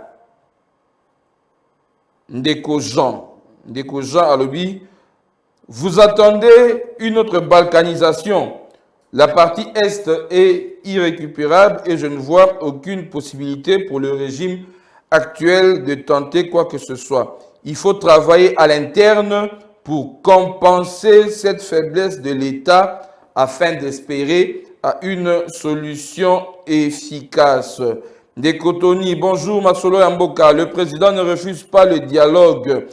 A: Ndeko Jean Alobi, Vous attendez une autre balkanisation. La partie Est est irrécupérable et je ne vois aucune possibilité pour le régime actuel de tenter quoi que ce soit. Il faut travailler à l'interne pour compenser cette faiblesse de l'État afin d'espérer à une solution efficace. Dekotoni, bonjour Masolo Yamboka. Le président ne refuse pas le dialogue.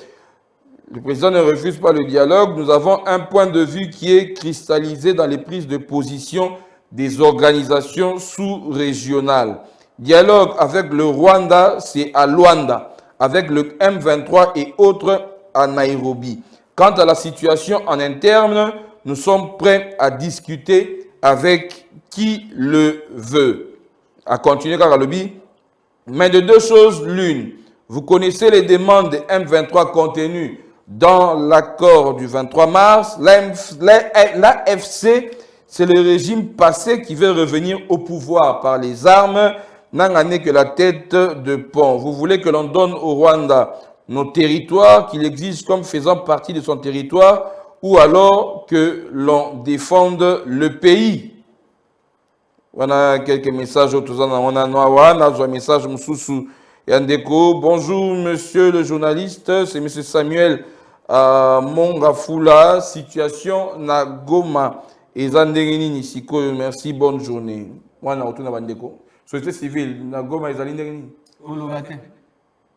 A: Le président ne refuse pas le dialogue. Nous avons un point de vue qui est cristallisé dans les prises de position des organisations sous-régionales. Dialogue avec le Rwanda, c'est à Luanda, avec le M23 et autres à Nairobi. Quant à la situation en interne, nous sommes prêts à discuter avec qui le veut. À continuer car lobby. Mais de deux choses l'une. Vous connaissez les demandes des M23 contenues dans l'accord du 23 mars. L'AFC, c'est le régime passé qui veut revenir au pouvoir par les armes. N'a n'est que la tête de pont. Vous voulez que l'on donne au Rwanda nos territoires, qu'il exige comme faisant partie de son territoire, ou alors que l'on défende le pays. On a quelques messages autour on a un message Yandeko. Bonjour monsieur le journaliste, c'est monsieur Samuel Mongafula, situation na Goma et Zandengini Nisiko. Merci, bonne journée. Moi na autour na Bandeko. Société civile na Goma et Zandengini.
F: Olobate.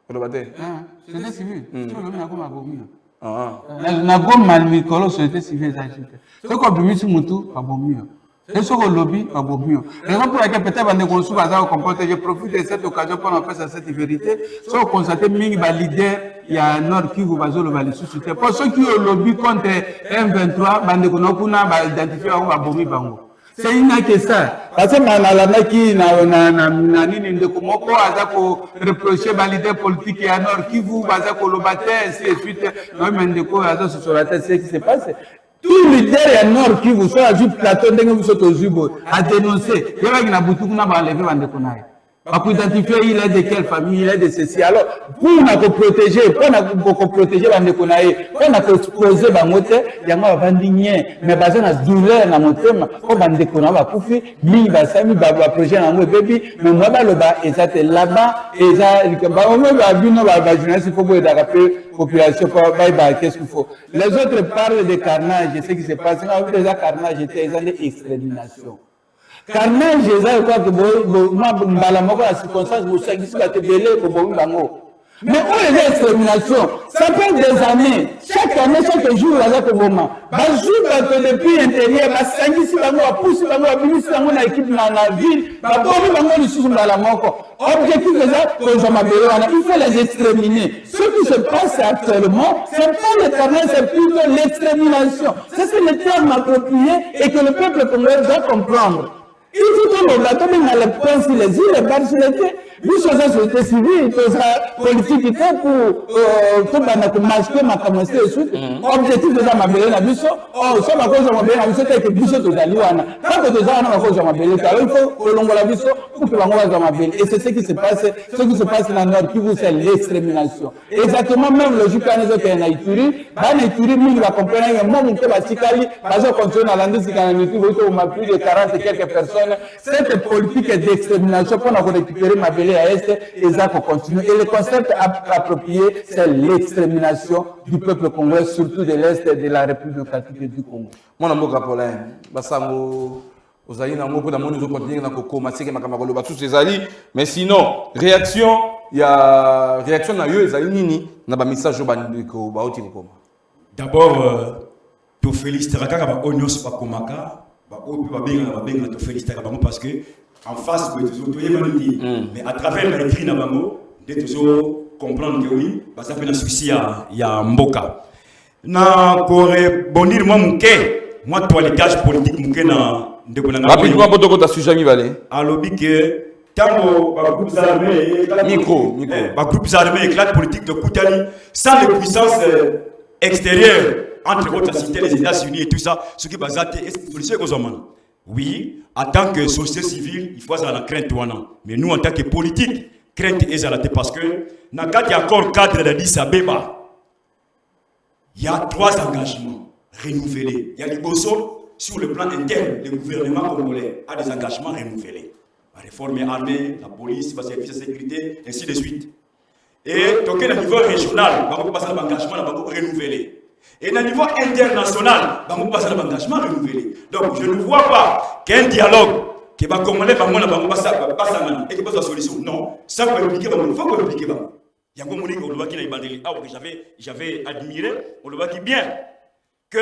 A: Olobate.
F: Ah, société civile. Na Goma bomi. Ah. Na Goma mikolo société civile zajite. Soko bimisi mutu abomi. Et ce que le lobby a beau mieux. Raison pour laquelle peut-être on est conçu à comporter. Je profite de cette occasion pour en faire cette vérité. Si on constate que les leaders, il y a un Nord qui vous va le susciter. Pour ceux qui ont le lobby contre M23, bande konokuna va identifier un abomi bango. C'est une que ça. Parce que na qui na nini ndeko moko azako reprocher ba leader politique ya Nord qui vous bazako le battre ainsi de suite. Non mais ndeko azo sur la tête ce qui se passe. Tout leader est Nord qui vous soit à juste plateau dès que vous êtes au Zubo à dénoncer. Il y a une boutique qui n'a pas enlevé Van de Konaï. Pour identifier il est de quelle famille, il est de ceci. Alors, pour nous protéger, pour protéger Van de Konaï, pour nous exposer Bangote, il y a un vendinier, mais basé dans douleur dans mon thème, pour Van de Konaï va pouffer, mi va sami va projet dans mon bébé, mais moi va le bas, et ça c'est là-bas, et ça, on va vu non va journaliste, il faut vous rappeler population pour qu'est-ce qu'il faut. Les autres parlent de carnage, je sais ce qui se passe, on a vu déjà carnage, c'était des exterminations. Carnage, je sais quoi que la circonstance, vous savez que c'est belé pour vous. Mais où est l'extermination? Ça fait des années. Chaque année, chaque jour, il y a un moment. Depuis l'intérieur, il y a poussé la équipe dans la ville. Objectif de ça, il faut les exterminer. Ce qui se passe actuellement, ce n'est pas le carnage, c'est plutôt l'extermination. Ça, c'est le terme approprié et que le peuple congolais doit comprendre. Il faut que le bateau même dans les points sur les îles, les barres sur les quais. Nous sommes en société civile, nous sommes politique pour masquer ma commencé et suite. Objectif de ça, ma belle, la mission. Oh, ça, ma cause de ma belle, la mission, c'est que mission de Zaliwana. Quand que déjà, on a ma cause de ma belle, alors il faut que l'on voit la mission pour que l'on voit ma belle. Et c'est ce qui se passe dans le Nord, qui vous c'est l'extermination. Exactement, même le juge qui est en Haïturi, dans Haïturi, il va comprendre que moi, mon père, Sikali, parce qu'on continue à l'année, c'est qu'en Haïturi, on m'a plus de 40 et quelques personnes. Cette politique d'extermination pour nous récupérer ma belle à Est, et ça qu'on continue. Et le concept approprié, c'est l'extermination du peuple congolais, surtout de l'Est de la République démocratique du Congo.
A: Mon amour Capolin, Bassango, aux alliés, pour nous continuer à commencer à tous ces alliés. Mais sinon, réaction, il y a réaction dans les alliés, il y a un message au Bandico.
G: D'abord, tu féliciteras Kaka Onyos Pakomaka. Parce que en face mais à travers l'écrit nabango de toujours comprendre que oui ça fait un souci il y a Mboka na coré bondir moi toilettage politique muke na ndeko na
A: rapidement botoko ta sujet mi valé
G: alobi que tango ba groupes armés
A: micro
G: ba groupes armés éclate politique de Koutali sans les puissances extérieures entre autres citer les États-Unis et tout ça ce qui basate est policier Kozomana. Oui, en tant que société civile, il faut avoir la crainte. Mais nous, en tant que politique, crainte est à la tête parce que dans le cadre de l'accord cadre d'Addis Abeba, il y a 3 engagements. renouvelés. Il y a des bossons sur le plan interne. Le gouvernement congolais a des engagements renouvelés. La réforme armée, la police, le service de sécurité, ainsi de suite. Et donc, à niveau régional, on va passer à l'engagement renouvelé. Et à niveau international, on va passer à l'engagement renouvelé. Donc, je ne vois pas qu'un dialogue qui va commander par moi, et qui pose la solution. Non, ça va impliquer, il faut qu'on implique. Il y a un moment où j'avais admiré, on le voit qui bien, que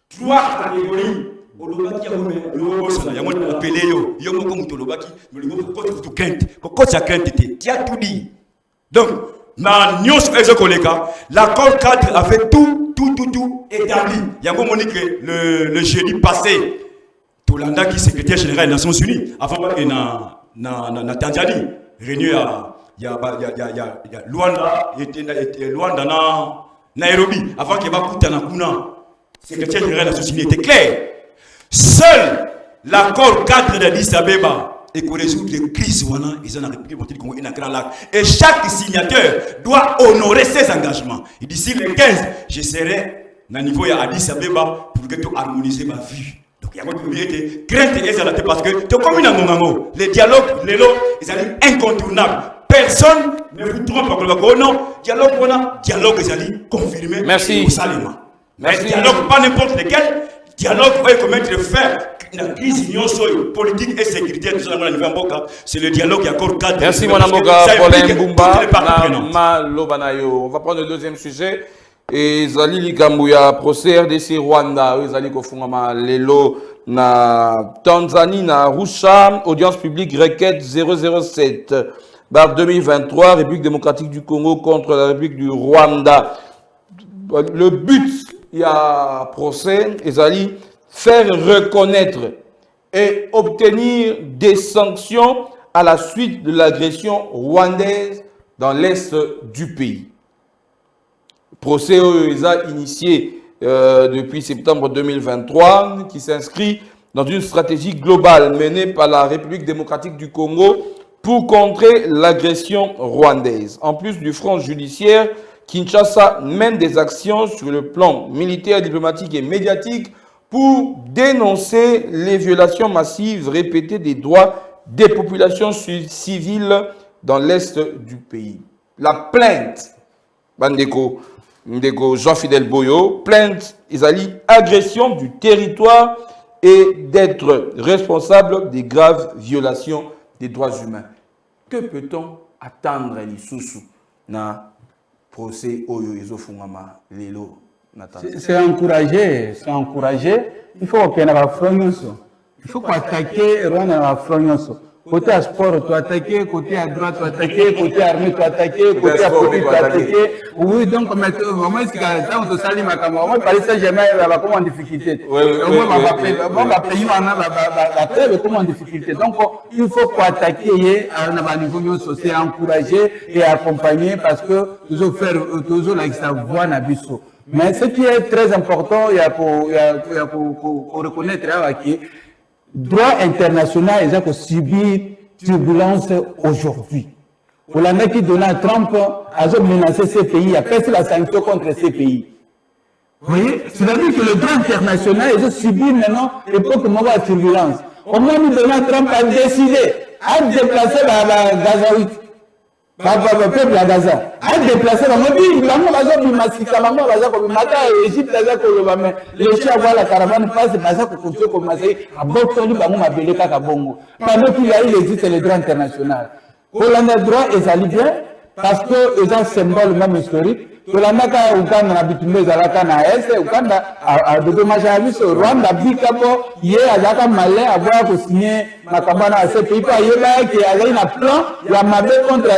G: 3 catégories. Donc, l'accord cadre a fait tout établi. Il y a un moment que le jeudi passé, Tolanda qui est secrétaire général des Nations Unies, avant que na Tanzanie, réuni il y a Luanda na Nairobi, avant qu'il y ait Bakutana Kuna, secrétaire général des Nations Unies, était clair. Seul l'accord cadre d'Addis Abeba et qu'on résout les crises dans la République du Congo et dans le Grand Lac. Et chaque signateur doit honorer ses engagements. Et d'ici le 15, je serai au niveau d'Addis Abeba pour que tu harmonises ma vie. Donc il y a une crainte et exaltation parce que tu es comme une les dialogues, les lots, ils sont incontournables. Personne ne vous trompe par non, dialogue, ils sont confirmés.
A: Merci.
G: Mais dialogue, pas n'importe lequel. Dialogue, comment te faire la crise politique et sécuritaire, c'est le dialogue qui accorde cadre.
A: Merci mon Amoga, Paulin Bumba, on va prendre le deuxième sujet. Et Zali Likambouya, procès RDC Rwanda, Zali Kofungama, Lelo, na Tanzanie, na Arusha, audience publique requête 007, bar 2023, République démocratique du Congo contre la République du Rwanda. Le but, il y a procès, Ezali, faire reconnaître et obtenir des sanctions à la suite de l'agression rwandaise dans l'est du pays. Procès ESA initié depuis septembre 2023 qui s'inscrit dans une stratégie globale menée par la République démocratique du Congo pour contrer l'agression rwandaise. En plus du front judiciaire, Kinshasa mène des actions sur le plan militaire, diplomatique et médiatique pour dénoncer les violations massives répétées des droits des populations civiles dans l'est du pays. La plainte, Bandeko Jean-Fidèle Boyo, plainte Ezali, agression du territoire et d'être responsable des graves violations des droits humains. Que peut-on attendre Lisusu na procès Oyo Ezofungama Lelo Nathan?
F: C'est encouragé. Il faut qu'il y ait un front. Il faut attaquer Rwanda front. Côté sport, tu attaquer, côté à droite, tu attaquer, côté armée, tu attaquer, côté à politique, tu attaquer. Oui, donc, vraiment, est-ce que on se salit ma caméra? Moi, Paris Saint-Germain, va comme en difficulté. On va payer la trêve comme en difficulté. Donc, il faut attaquer à un niveau social, encourager et accompagner parce que toujours la voix n'a pas. Mais ce qui est très important, il y a pour reconnaître que droit international, ils ont subi turbulence aujourd'hui. Pour l'année qui Donald Trump a menacé ces pays, il a fait la sanction contre ces pays. Vous voyez, c'est-à-dire que le droit international, ils ont subi maintenant l'époque de turbulence. Au moment où Donald Trump a décidé de déplacer la Gazaouite, le peuple à Gaza, a déplacé la mobile, les chiens voient la caravane passer, pendant qu'il y a eu l'existe le droit international. Pour le droit, ils allaient bien, parce que ils ont un symbole même historique. Uganda na bitumbe zalaka na ese Uganda a dommage à lui sur Rwanda bikabo ye azaka malin avoir ko signer makambana à ce pays pas yeba qui a un plan la mabe contre la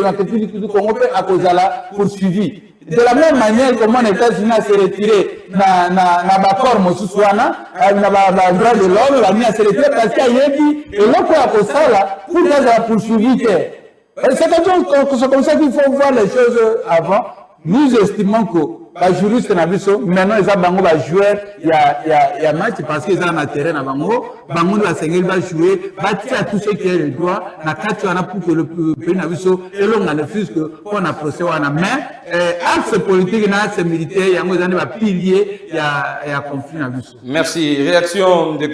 F: République du Congo à Kozala poursuivi. De la même manière comment les États-Unis s'est retiré na bakor mosuswana na ba droit de l'homme la mis à se retirer parce qu'il y a dit et l'autre à Kozala pour la poursuivi. C'est comme ça qu'il faut voir les choses avant. Nous estimons que ba juriste na biso maintenant eza bango ba joueur ya match parce que eza na terrain na bango ba sengeli ba jouer ba tia tout ce qui est le droit na kati wana pour que le pays na biso elonga le fisc pour na procès wana mais axe politique na axe militaire yango eza ba pilier ya conflit na biso.
A: Merci. Réaction de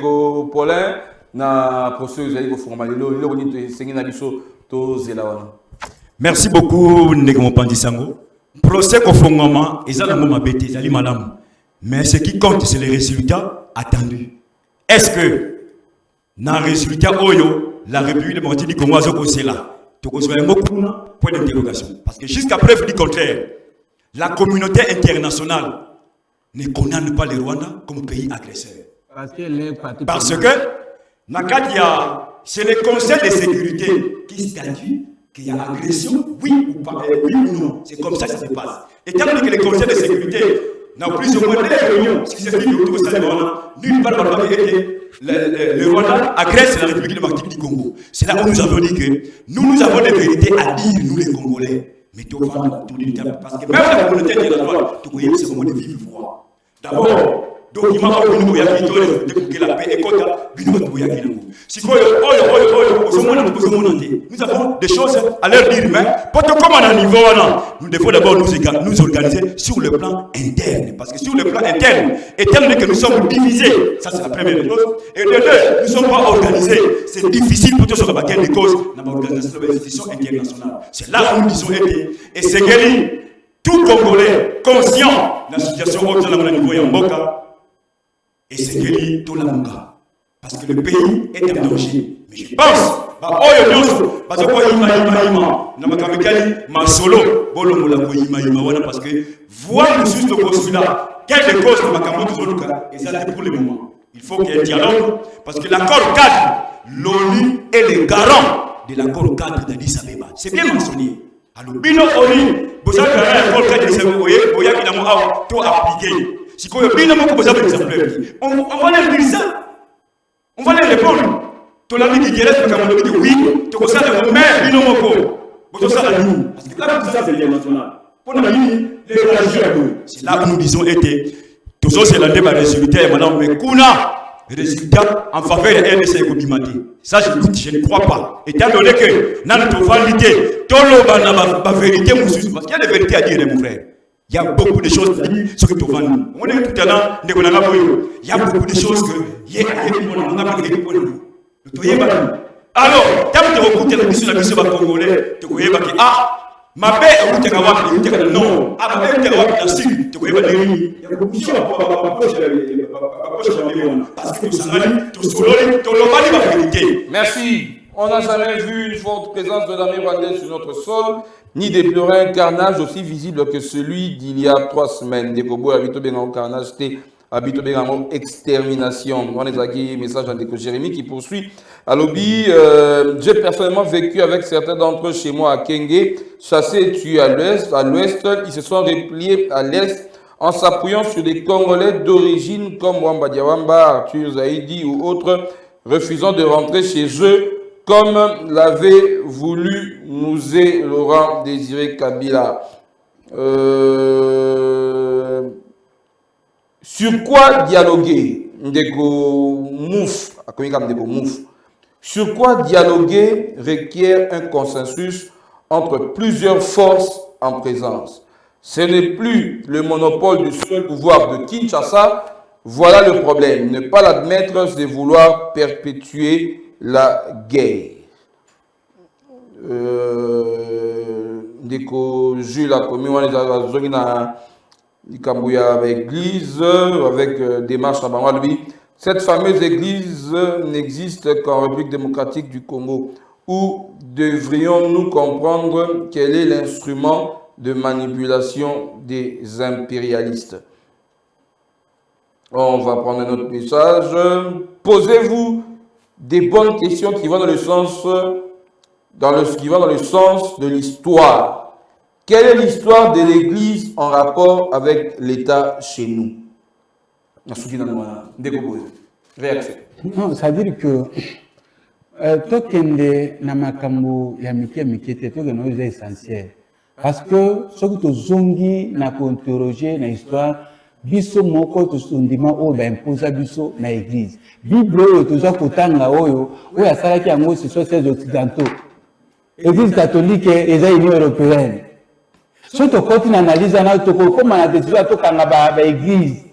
A: Paulin na procès ezali ko formalelo le bonito sengi na biso to zela wana.
G: Merci beaucoup Ndeko Mopanzi Sango. Procès conformément, ils ont ma bête, ils ont madame. Mais ce qui compte, c'est les résultats attendus. Est-ce que, dans les résultats, la République démocratique du Congo est là? Point d'interrogation. Parce que jusqu'à preuve du contraire, la communauté internationale ne condamne pas le Rwanda comme pays agresseur. Parce que, c'est le Conseil de sécurité qui statue qu'il y a agression, oui ou pas, oui ou non. C'est comme ça que ça se passe. Et tant que les conseils de sécurité n'ont plus ou moins des réunions, ce qui se dit autour de ça, nulle part dans le pays, le Rwanda agresse la République démocratique du Congo. C'est là où nous avons dit que nous avons des vérités à dire, nous les Congolais. Mais tout le temps, parce que même la communauté internationale, tu connais, c'est comment de vivre froid. D'abord, donc il m'a pas voulu que la paix est contre nous avons des choses à leur dire, mais pour te comme à un niveau, nous devons d'abord nous organiser sur le plan interne. Parce que sur le plan interne, étant donné que nous sommes divisés, ça c'est la première chose, et de deux, nous ne sommes pas organisés. C'est difficile pour tous ceux qui des causes dans l'organisation des institutions internationales. C'est là où nous disons et c'est que tout Congolais conscient de la situation au niveau Yamboka. Et c'est que tout la monga. Parce que le pays est en danger. Mais je pense, parce que voir le juste consulat, quelle cause de Makambo et ça pour le moment. Il faut qu'il y ait un dialogue, parce que l'accord cadre, l'ONU est le garant de l'accord cadre d'Addis Abeba. C'est bien mentionné. Alors, Bino ONU, vous avez un accord cadre d'Addis Abeba, vous voyez qu'il a tout appliqué. Si on va leur dire ça, on va leur répondre. Tu l'as dit qu'il reste que oui, tu as ça de mais parce que là, tout ça, c'est l'international. C'est là que nous disons été. Tout ça, c'est la débat résultat, madame, mais Kuna, résultat en faveur de RDC et Kobimati. Ça, je ne crois pas. Étant donné que, dans notre validité, tout le monde vérité, parce qu'il y a des vérités à dire, mon frère. Il y a beaucoup de choses à dire sur le Tovan. On est tout à l'heure, il y a beaucoup de choses que alors, quand tu écoutes la mission de la Congolais, tu connais que ma paix est où tu as non, ma paix est où tu as su, tu connais pas il y a beaucoup de choses parce que tu
A: merci. On n'a jamais vu une forte présence de l'armée rwandaise sur notre sol, ni déplorer un carnage aussi visible que celui d'il y a 3 semaines. Des Kobo habito benga carnage, habito benga extermination. On est aquí message d'Andeko Jérémy qui poursuit. À Lobby, j'ai personnellement vécu avec certains d'entre eux chez moi à Kenge, chassés et tués à l'ouest. Ils se sont repliés à l'est en s'appuyant sur des Congolais d'origine comme Wamba Diawamba, Arthur Zaidi ou autres, refusant de rentrer chez eux comme l'avait voulu Mouzé Laurent Désiré Kabila. Sur quoi dialoguer? Ndeko Mouf, sur quoi dialoguer requiert un consensus entre plusieurs forces en présence. Ce n'est plus le monopole du seul pouvoir de Kinshasa. Voilà le problème. Ne pas l'admettre, c'est vouloir perpétuer la guerre. Ndeko Jules a commis avec l'église, avec démarche à Bangwalbi. Cette fameuse église n'existe qu'en République démocratique du Congo. Où devrions-nous comprendre quel est l'instrument de manipulation des impérialistes? On va prendre un autre message. Posez-vous des bonnes questions qui vont dans le sens, de l'histoire. Quelle est l'histoire de l'Église en rapport avec l'État chez nous? Réaction.
F: Non, c'est-à-dire que tokende na makambo ya mike te tokende oza essentiel. Parce que ce que tu zongi na interroger na histoire, biso moko to sondima o ba imposa biso na église. Bible oyo toza kotanga oyo asalaki yango ce sont ces occidentaux. Église catholique et la Union européenne. Si tu continues à analyser comment la décision de l'église.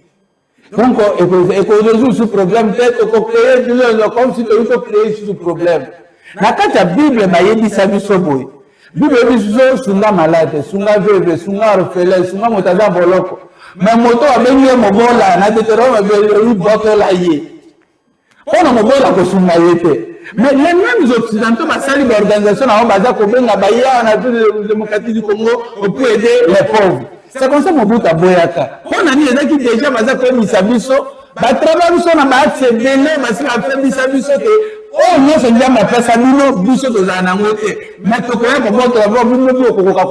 F: Donc, il faut résoudre ce problème, peut-être qu'on crée comme si tu avais créé ce problème. Dans la Bible, il y a des choses. La Bible dit que sunga malade, sunga veuve, sunga orphelin, sunga motaza boloko. Mais moto a béni mobola, na déterrome béni boto la yé. On a mobola ko sunga yete. Mais les mêmes occidentaux, l'organisation a la démocratie du Congo pour aider les pauvres. C'est comme ça que Mobutu a boyaka. On a dit que déjà, comme Misabiso, travail sur la base, c'est belé, parce qu'il a fait Misabiso que, oh, non, c'est bien ma personne, nous, Biso de Zanamote. Mais tu connais comment tu vas voir,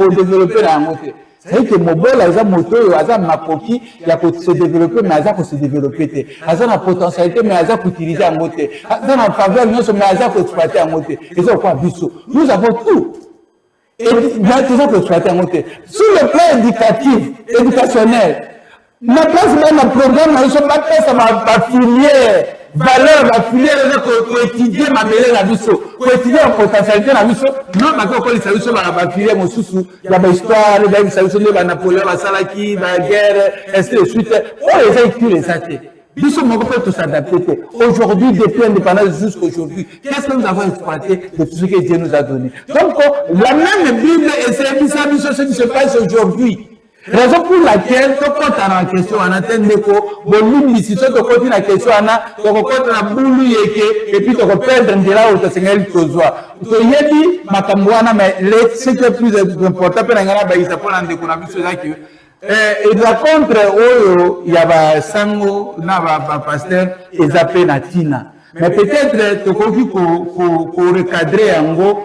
F: développer la montée. C'est que Mobola, il a moto, il a makoki, il a se développer, mais il a se développer. Il a la potentialité, mais il a utiliser en moté. Il a la faveur, mais il a exploiter en moté. Et c'est quoi, Bisso? Nous avons tout. Et nous avons exploiter en moté. Sur le plan éducatif, éducationnel, ma place même un programme, je ne sais pas que ma filière, valeur, ma filière, pour étudier ma belle la Bisso, pour étudier la potentialité la Bisso. Non, ma cocotte, ça veut ma filière, mon sous-sous, il y a une histoire, il y a Napoléon, la Salaki, la guerre, ainsi de suite. Oh, les gens écrivent les athées. Bisso, mon copain, tout s'adapter. Aujourd'hui, depuis l'indépendance jusqu'à aujourd'hui, qu'est-ce que nous avons exploité de tout ce que Dieu nous a donné? Donc, la même Bible essaie de savoir ce qui se passe aujourd'hui. Raison pour laquelle, quand on a une question, on attend des cours, bon, si tu as une question, on a un boulot et puis tu vas perdre de là où tu as signé le soir. Tu as dit, mais ce qui est plus important, c'est que et la contre, il y a Sango, pasteur, et Zapé Natina. Mais peut-être, tu as vu qu'on recadrer en gros,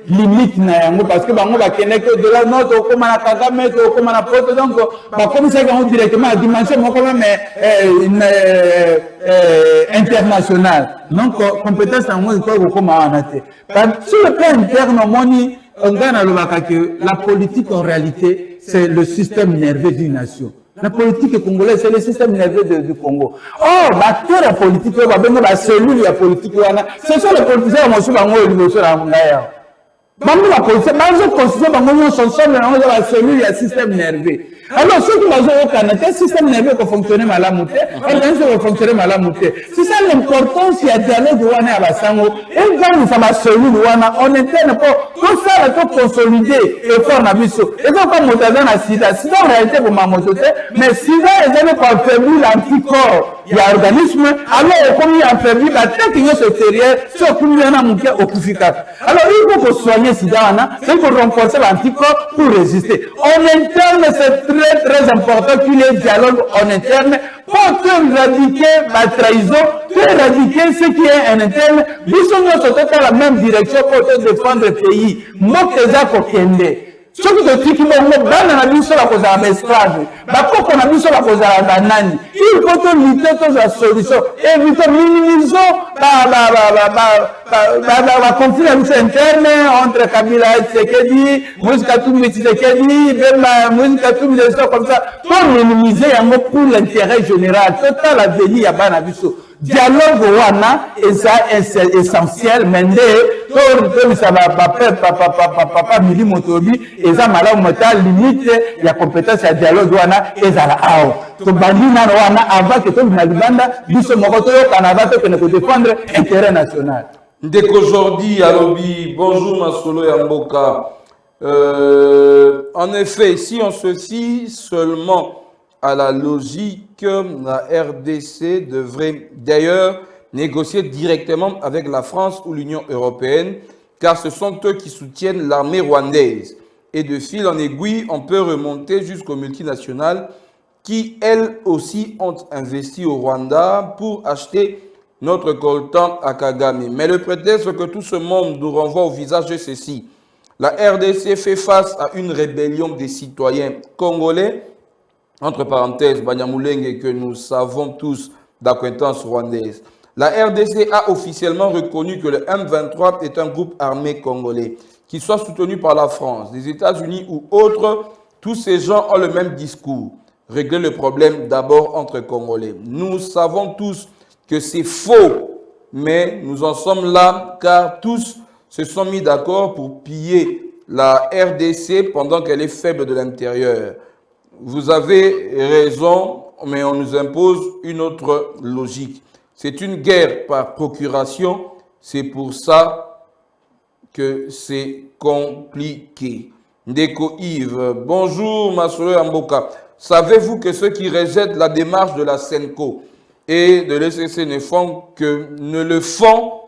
F: limite na yango parce que bango ba kene que de la note au comme na Kagame au comme na pote donc ba comme ça qu'on directement à dimension moko même internationale donc compétence en moi quoi comme on a été sur le plan interne moni on gagne que la politique en réalité c'est le système nerveux d'une nation. La politique congolaise, c'est le système nerveux du Congo. Oh, la politique, la cellule de politique, ce sont les politiciens qui sont la cellule, il y a système nerveux. Alors, ceux qui ont un système nerveux qui fonctionne mal à monter, l'organisation va fonctionner mal à monter. C'est ça l'importance, il y a dialogue à la Sango. Et quand nous sommes à cellule, on interne pour tout ça, pour consolider et faire un abisso. Et donc, comme on a dans la sida, en réalité, pour ma mototé, mais sida, ils avaient pas affaibli l'anticorps. Il y a un organisme, alors, comme il y a affaibli, la tête qui est extérieure, c'est comme il y a un manqué au plus efficace. Alors, il faut soigner sida, c'est pour renforcer l'anticorps pour résister. En interne, c'est très important qu'il y ait un dialogue en interne pour éradiquer la trahison, pour éradiquer ce qui est en interne. Nous sommes dans la même direction pour défendre le pays. Moi, c'est ça qu'on kende. Ce qui est dit qu'il y a un mission à cause de l'esclave, on a mission à cause de la banane. Il faut lutter contre la solution. Éviter, minimisons la conflit interne entre Kabila et Tshisekedi, Moïse Katumbi Tshisekedi, même Moïse Katumbi, des choses comme ça, pour minimiser pour l'intérêt général. Total la venue à Banabiso. Dialogue wana est essentiel, mais ça va papa Mili Motobi et ça mala mota limite la compétence à dialogue wana et ça la ao. To bandina wana avant que tout le monde biso mokoto yo Canada to que défendre intérêt national.
A: Dès qu'aujourd'hui, Alobi, bonjour Masolo Yamboka. En effet, si on se fie seulement à la logique, la RDC devrait d'ailleurs négocier directement avec la France ou l'Union européenne, car ce sont eux qui soutiennent l'armée rwandaise. Et de fil en aiguille, on peut remonter jusqu'aux multinationales qui, elles aussi, ont investi au Rwanda pour acheter notre coltan à Kagame. Mais le prétexte que tout ce monde nous renvoie au visage de ceci. La RDC fait face à une rébellion des citoyens congolais, entre parenthèses, Banyamulenge, que nous savons tous d'acquaintance rwandaise. La RDC a officiellement reconnu que le M23 est un groupe armé congolais qu'ils soient soutenus par la France, les États-Unis ou autres, tous ces gens ont le même discours. Régler le problème d'abord entre Congolais. Nous savons tous que c'est faux, mais nous en sommes là car tous se sont mis d'accord pour piller la RDC pendant qu'elle est faible de l'intérieur. Vous avez raison, mais on nous impose une autre logique. C'est une guerre par procuration, c'est pour ça que c'est compliqué. Ndeko Yves, bonjour Masolo Amboka. Savez-vous que ceux qui rejettent la démarche de la Senco et de l'ECC ne le font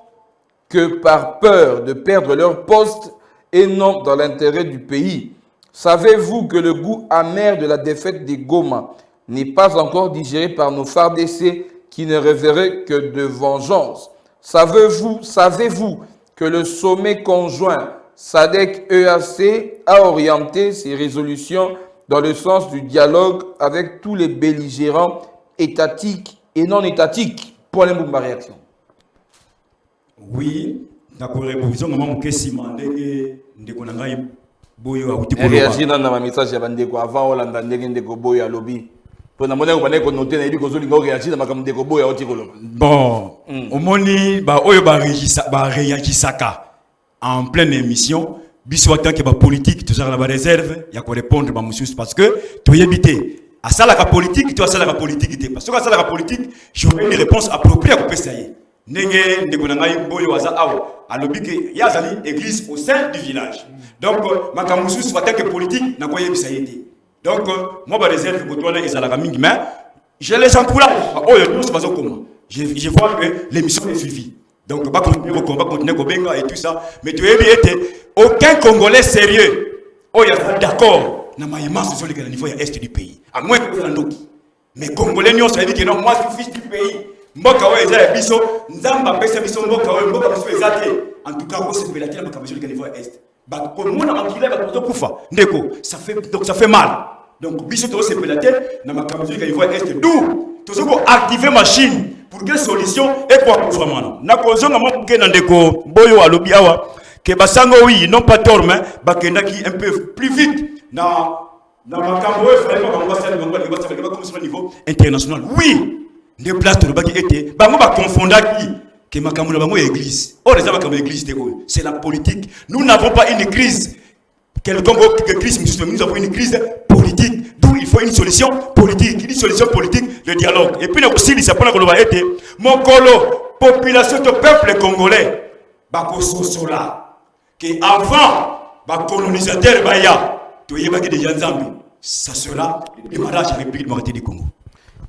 A: que par peur de perdre leur poste et non dans l'intérêt du pays? Savez-vous que le goût amer de la défaite des Goma n'est pas encore digéré par nos FARDC qui ne rêveraient que de vengeance? Savez-vous que le sommet conjoint SADC-EAC a orienté ses résolutions dans le sens du dialogue avec tous les belligérants étatiques et non étatiques? Pour les mouvements réaction.
B: Oui, d'accord, révolution, maman, qu'est-ce que Boyo a
A: réagi dans ma message avant Hollande ndeko Boyo lobby. Pour na mona ko baneko noter na yiko zoli ngo réagir na makambo ndeko Boyo otikolo.
B: Bon, omoni ba oyo ba réagisaka en pleine émission, biso tant que ba politique toujours la réserve, ya ko répondre ba monsieur parce que tu yebité à ça la politique, tu as ça la politique parce que ça la politique, j'aurai une réponse appropriée pour essayer. Ndenge ndeko na ngai Boyo waza awo alobi que yazali église au sein du village. Donc makamusu soit tant que politique na koye bisayete. Donc moi ba réserve pour toi là ezalaka mingi mais je les encourage. Oh yo c'est pas comment. Je vois que l'émission est suivie. Donc va continuer au combat, continuer au benga et tout ça, mais tu es bien aucun Congolais sérieux. Oh il est d'accord na maïma sur le niveau est du pays. À moins que Landoki. Mais Congolais nous ça veut dire que non moi je suis fils du pays. Mboka wa ezala biso nzamba pesa biso mboka wa mboka biso ezate. En tout cas on se peut la telle makambo sur le niveau est. Bah comme on a makila ba kufa ndeko ça fait mal. Donc biso to se peut la tête na makambo sur le niveau est d'où to se activer machine pour quelle solution et quoi pour vraiment. Na kozonga mo ke na ndeko Boyo alobi awa que basango oui non pas tort mais bakendaki un peu plus vite na makambo e fallait pas comme sur le niveau international. Oui. Des places de baki était bango ba confondaki que makambo na bango église. Oh les makambo église c'est la politique. Nous n'avons pas une crise quelconque crise nous avons une crise politique. D'où il faut une solution politique. Une solution politique, le dialogue. Et puis aussi il s'appelle que été mon colo population de peuple congolais bako sosola que avant ba colonisateur baya to yebaki de Yanzambi ça sera le mariage avec la République démocratique du Congo.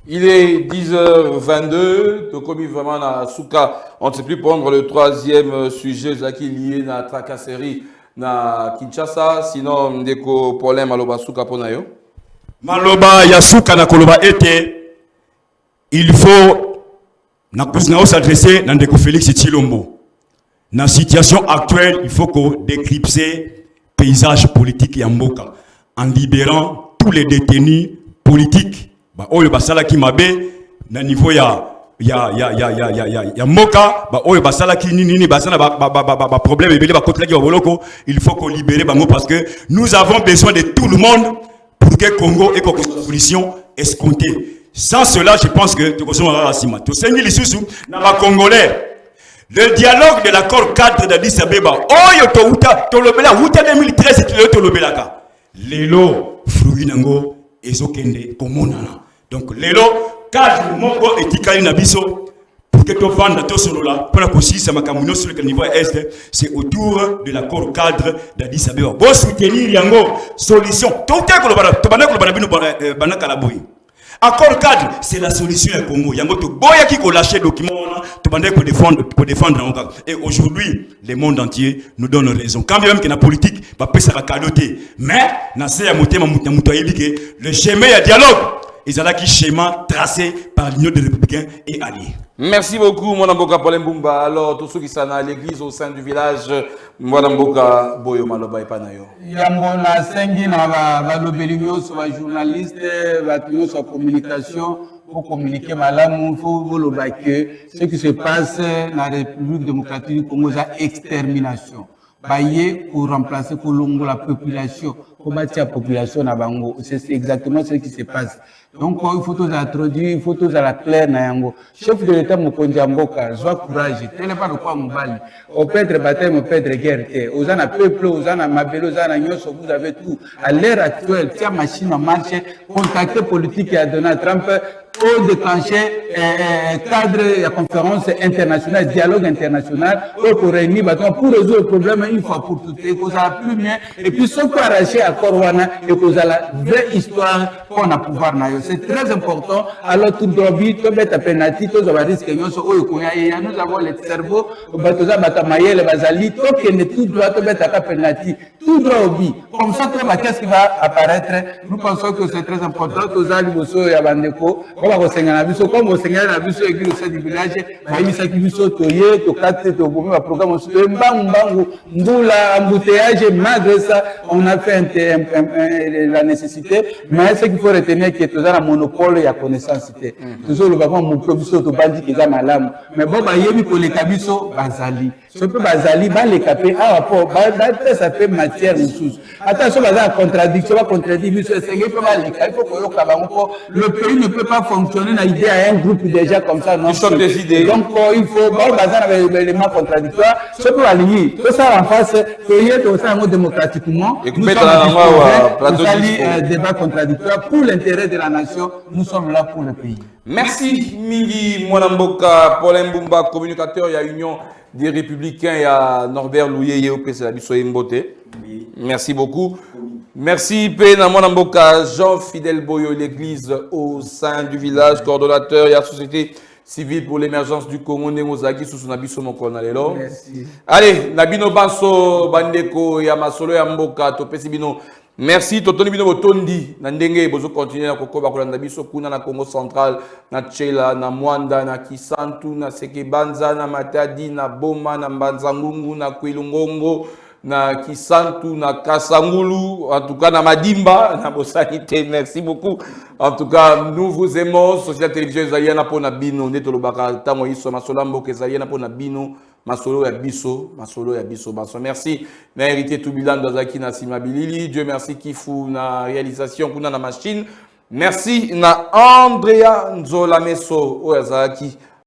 A: Il est 10h22, Tokomi vraiment na Souka. On ne sait plus prendre le troisième sujet qui est lié à la tracasserie na Kinshasa. Sinon, ndeko problème maloba Souka ponayo.
B: Maloba ya Souka na koloba été. Il faut s'adresser à ndeko Félix Tshilombo. Dans la situation actuelle, il faut qu'on décrypte le paysage politique ya Mboka en libérant tous les détenus politiques. Bah oyo basala ki mabe na niveau ya moka ba oyo basala ki nini basala ba problème ebele ba kotela ki boloko il faut qu'on libère bango parce que nous avons besoin de tout le monde pour que Congo ait une solution escomptée. Sans cela je pense que tu consommes rasima to sengi lisusu na ba congolais le dialogue de l'accord cadre d'Addis Abeba oyo to uta to lobela uta 2013 to lobela ka lelo fruit nango ezokende komonana. Donc lelo cadre moko etikali na biso pour que to vendre to solola pour la conscience makamuno sur le niveau est c'est autour de l'accord cadre d'Addis Abeba. Bon soutenir yango solution to tekolo bana to bana ko bana bino bana kala boy. Accord cadre c'est la solution à Congo. Yango to boya ki ko lâcher document to bana ko défendre et aujourd'hui le monde entier nous donne raison. Quand même que la politique va pesa ka cadoter mais na se ya motema muto ayebi que le chemin ya dialogue ils ont un schéma tracé par l'Union des Républicains et alliés.
A: Merci beaucoup, Mwanamboka Polembumba. Alors, tous ceux qui sont à l'église au sein du village, Mwanamboka Boyo Maloba et Panayo.
F: Yamona Sengi na lobelio sur les journalistes, sur la communication, pour communiquer malamu, faut que ce qui se passe dans la République démocratique du Congo, c'est extermination. baye pour remplacer Kolongo la population, pour bâtir la population na bango. C'est exactement ce qui se passe. Donc il faut tous introduire, il faut tous à la claire na yango. Chef de l'État Mokonzi Mboka, joie courage. Tel pas de quoi mobali. Au pètre bataille, au pètre guerre. Aux ana peuple, aux ana mabelo, aux ana nyoso, vous avez tout. À l'ère actuelle, tiens machine en marche, contacter politique à Donald Trump. Pour déclencher cadre de la conférence internationale, dialogue international, pour réunir, pour résoudre le problème une fois pour toutes, et qu'on a plus bien, et puis sauf pour arracher à Corwana, et qu'on a la vraie histoire qu'on a pouvoir. C'est très important. Alors, tout dobi, tout bête à penalty, tout ça va risquer, nous avons le cerveau, batoza batamaye, le bazali, tout qui est tout droit, tout bête à penalty, tout droit au bi. Comme ça, qu'est-ce qui va apparaître? Nous pensons que c'est très important, tout ça, l'Iboso et Abandeko. Comme au Sénégal, église au sein du village, malgré ça, on a fait la nécessité, mais ce qu'il faut retenir, c'est que tout ça, le monopole et la connaissance. Toujours le papa, mon professeur, tout bandit qui est malade. Mais bon, il y a pour les cabisso, Bazali. Ce peu Bazali, les capés, ça fait matière ou chose. Attention, la contradiction, la contradiction, il faut que le pays ne peut pas fonctionner dans l'idée à un groupe déjà comme ça. Non.
A: Des idées.
F: Donc, il faut, bazar avec les éléments contradictoires, ce peut aligner. Tout ça en face, qu'il y ait tout ça démocratiquement. Nous sommes débat contradictoire pour l'intérêt de la nation. Nous sommes là pour le pays.
A: Merci, Mingi Mwanamboka, Paul Mbumba, communicateur, il y a Union des Républicains, il y a Norbert Louye, c'est la Bissoye Mbote. Merci beaucoup. Merci, Pena Mwanamboka, Jean-Fidèle Boyo, l'église au sein du village, coordonnateur, il y a la société civile pour l'émergence du Congo, Nemozaki, sous son abisso Mokonalelo.
F: Merci.
A: Allez, Nabino Banso, Bandeko, Yamasolo, Yamboka, Topesi Bino. Merci, Totoni Bino Botondi, Nandenge, Bozo continuer à Kokoba, Kolanda Biso, Kuna, na Congo central, na Tchela, na Mwanda, na Kisantu, na Sekebanza, na Matadi, na Boma, na Mbanzangungu, na Kwilungongo, na Kisantu, na Kasangulu, en tout cas, na Madimba, na Bosanité. Merci beaucoup. En tout cas, nous vous aimons. Social Télévision, Zayana Pona Bino, Netolobaka, Tango Iso, Masolambo, Zayana Pona Bino. Masolo ya biso, merci. Na hérité tout bilan d'Azaki na Simabilili. Dieu merci Kifu na réalisation kuna na machine. Merci na Andrea Nzola Meso Ozaki.